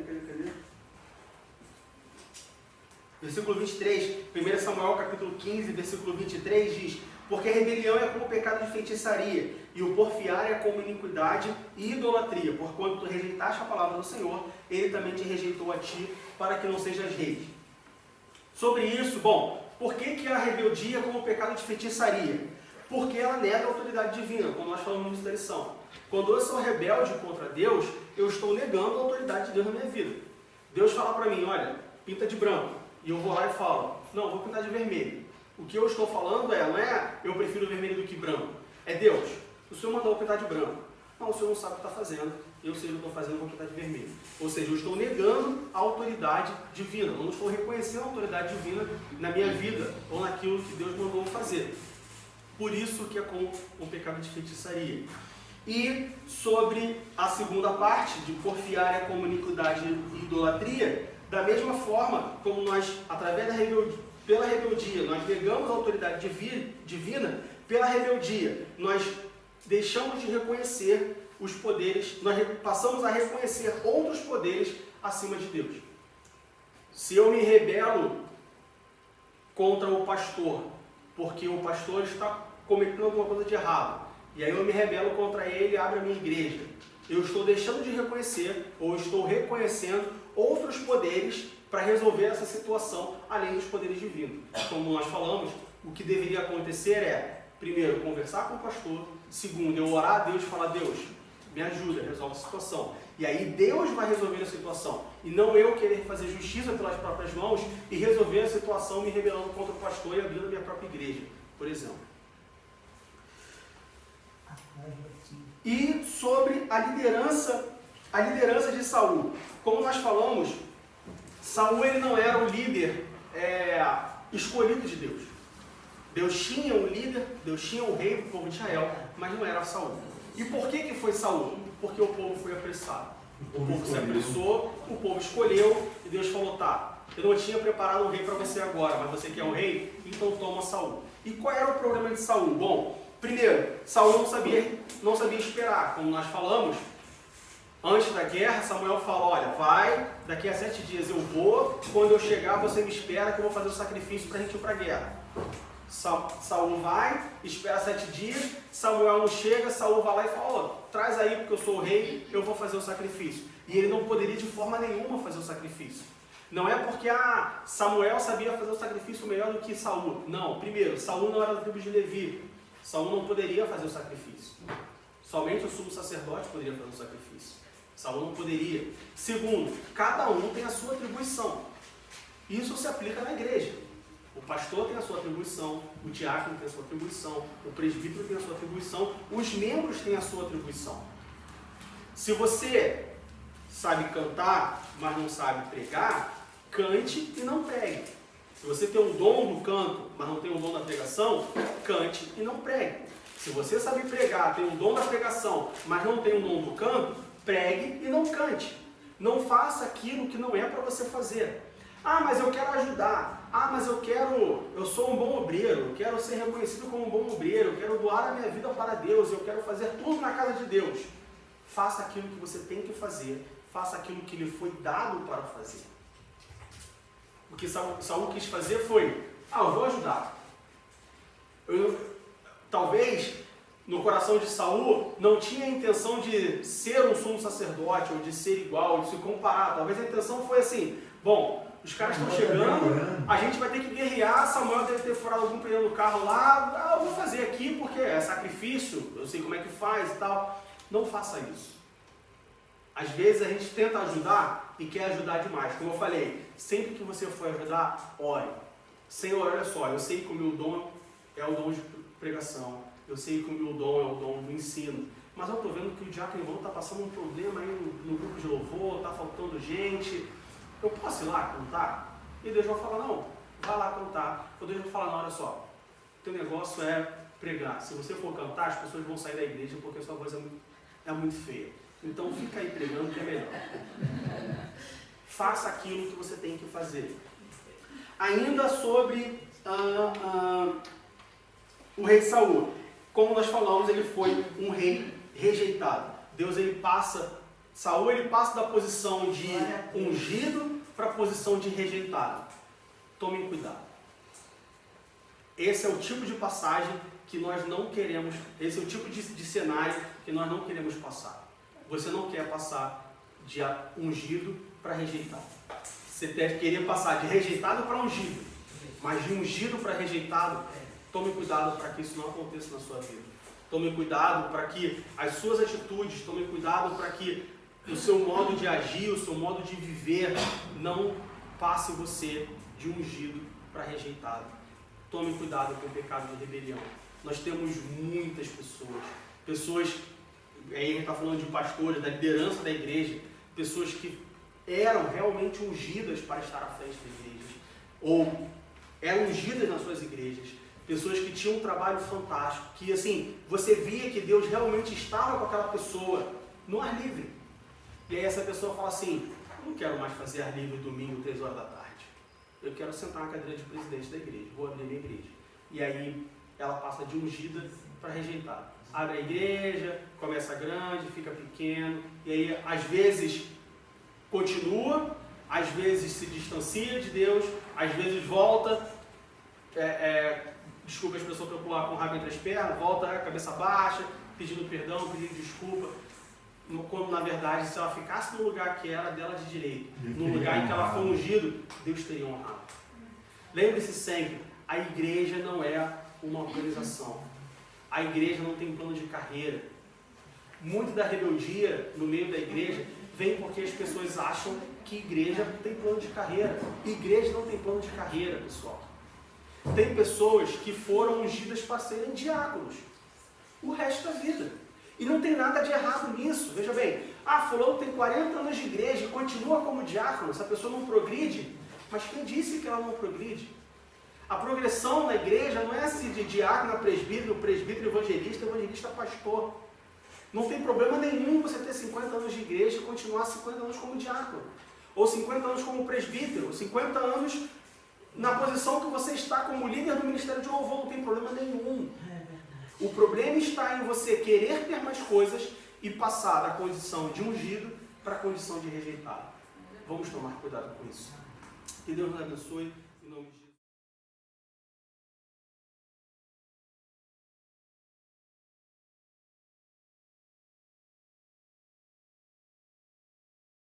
Versículo 23, 1 Samuel capítulo 15, versículo 23 diz: porque a rebelião é como pecado de feitiçaria, e o porfiar é como iniquidade e idolatria, porquanto tu rejeitaste a palavra do Senhor, ele também te rejeitou a ti, para que não sejas rei. Sobre isso, bom, por que a rebeldia é como pecado de feitiçaria? Porque ela nega a autoridade divina, como nós falamos na lição. Quando eu sou rebelde contra Deus, eu estou negando a autoridade de Deus na minha vida. Deus fala para mim, olha, pinta de branco. E eu vou lá e falo, não, vou pintar de vermelho. O que eu estou falando não é eu prefiro vermelho do que branco. É Deus, o Senhor mandou eu pintar de branco. Não, o Senhor não sabe o que está fazendo. Eu sei o que eu estou fazendo, vou pintar de vermelho. Ou seja, eu estou negando a autoridade divina. Eu não estou reconhecendo a autoridade divina na minha vida ou naquilo que Deus mandou eu fazer. Por isso que é como um pecado de feitiçaria. E sobre a segunda parte, de porfiar é como iniquidade e idolatria, da mesma forma como nós, através pela rebeldia, nós negamos a autoridade divina, pela rebeldia, nós deixamos de reconhecer os poderes, nós passamos a reconhecer outros poderes acima de Deus. Se eu me rebelo contra o pastor, porque o pastor está cometendo alguma coisa de errado, e aí eu me rebelo contra ele e abro a minha igreja, eu estou deixando de reconhecer, ou estou reconhecendo outros poderes para resolver essa situação, além dos poderes divinos. Como nós falamos, o que deveria acontecer é, primeiro, conversar com o pastor, segundo, eu orar a Deus e falar, Deus, me ajuda, resolve a situação. E aí Deus vai resolver a situação. E não eu querer fazer justiça pelas próprias mãos e resolver a situação me rebelando contra o pastor e abrindo a minha própria igreja, por exemplo. E sobre a liderança de Saul. Como nós falamos, Saul ele não era o líder escolhido de Deus. Deus tinha um líder, Deus tinha um rei do povo de Israel, mas não era Saul. E por que foi Saul? Porque o povo foi apressado. O povo se apressou, o povo escolheu e Deus falou, tá, eu não tinha preparado um rei para você agora, mas você quer um rei? Então toma Saul. E qual era o problema de Saul? Bom, primeiro, Saul não sabia esperar. Como nós falamos, antes da guerra, Samuel fala, olha, vai, daqui a 7 dias eu vou, quando eu chegar você me espera que eu vou fazer o sacrifício para a gente ir para a guerra. Saul vai, espera 7 dias, Samuel não chega, Saul vai lá e fala, traz aí porque eu sou o rei, eu vou fazer o sacrifício. E ele não poderia de forma nenhuma fazer o sacrifício. Não é porque Samuel sabia fazer o sacrifício melhor do que Saul. Não, primeiro, Saul não era da tribo de Levi. Saul não poderia fazer o sacrifício. Somente o sumo sacerdote poderia fazer o sacrifício. Saul não poderia. Segundo, cada um tem a sua atribuição. Isso se aplica na igreja. O pastor tem a sua atribuição, o diácono tem a sua atribuição, o presbítero tem a sua atribuição, os membros têm a sua atribuição. Se você sabe cantar, mas não sabe pregar, cante e não pregue. Se você tem o dom do canto, mas não tem o dom da pregação, cante e não pregue. Se você sabe pregar, tem o dom da pregação, mas não tem o dom do canto, pregue e não cante. Não faça aquilo que não é para você fazer. Ah, mas eu quero ajudar. Ah, mas eu sou um bom obreiro, eu quero ser reconhecido como um bom obreiro, eu quero doar a minha vida para Deus, eu quero fazer tudo na casa de Deus. Faça aquilo que você tem que fazer, faça aquilo que lhe foi dado para fazer. O que Saul quis fazer foi, eu vou ajudar. Talvez no coração de Saul não tinha a intenção de ser um sumo sacerdote, ou de ser igual, de se comparar. Talvez a intenção foi assim, bom, os caras estão chegando, a gente vai ter que guerrear, Samuel deve ter furado algum pneu no carro lá, eu vou fazer aqui porque é sacrifício, eu sei como é que faz e tal. Não faça isso. Às vezes a gente tenta ajudar e quer ajudar demais. Como eu falei, sempre que você for ajudar, ore. Senhor, olha só, eu sei que o meu dom é o dom de pregação, eu sei que o meu dom é o dom do ensino, mas eu estou vendo que o diácono Ivan está passando um problema aí no grupo de louvor, está faltando gente. Eu posso ir lá cantar? E Deus vai falar, não, vai lá cantar. Ou Deus vai falar, não, olha só, teu negócio é pregar. Se você for cantar, as pessoas vão sair da igreja porque a sua voz é muito feia. Então fica aí pregando que é melhor. Faça aquilo que você tem que fazer. Ainda sobre o rei Saul. Como nós falamos, ele foi um rei rejeitado. Saul ele passa da posição de ungido para a posição de rejeitado. Tomem cuidado. Esse é o tipo de passagem que nós não queremos, esse é o tipo de cenário que nós não queremos passar. Você não quer passar de ungido para rejeitado. Você deve querer passar de rejeitado para ungido, mas de ungido para rejeitado, tome cuidado para que isso não aconteça na sua vida. Tome cuidado para que as suas atitudes, tome cuidado para que o seu modo de agir, o seu modo de viver não passe você de ungido para rejeitado. Tome cuidado com o pecado de rebelião. Nós temos muitas pessoas, aí a gente está falando de pastores, da liderança da igreja, pessoas que eram realmente ungidas para estar à frente da igreja, ou eram ungidas nas suas igrejas, pessoas que tinham um trabalho fantástico, que assim, você via que Deus realmente estava com aquela pessoa no ar livre. E aí essa pessoa fala assim, eu não quero mais fazer ar livre domingo, 3 horas da tarde. Eu quero sentar na cadeira de presidente da igreja, vou abrir minha igreja. E aí ela passa de ungida para rejeitada. Abre a igreja, começa grande, fica pequeno, e aí às vezes continua, às vezes se distancia de Deus, às vezes volta, desculpa a expressão popular, com o rabo entre as pernas, volta a cabeça baixa, pedindo perdão, pedindo desculpa. quando na verdade, se ela ficasse no lugar que era dela de direito, no lugar em que ela foi ungido, Deus teria honrado. Lembre-se sempre, a igreja não é uma organização. A igreja não tem plano de carreira. Muito da rebeldia no meio da igreja vem porque as pessoas acham que igreja tem plano de carreira. Igreja não tem plano de carreira, pessoal. Tem pessoas que foram ungidas para serem diáconos o resto da vida. E não tem nada de errado nisso. Veja bem, fulano tem 40 anos de igreja e continua como diácono, essa pessoa não progride. Mas quem disse que ela não progride? A progressão na igreja não é assim de diácono a presbítero, presbítero evangelista, evangelista pastor. Não tem problema nenhum você ter 50 anos de igreja e continuar 50 anos como diácono. Ou 50 anos como presbítero, ou 50 anos na posição que você está como líder do ministério de louvor, não tem problema nenhum. O problema está em você querer ter mais coisas e passar da condição de ungido para a condição de rejeitado. Vamos tomar cuidado com isso. Que Deus nos abençoe em nome de Jesus.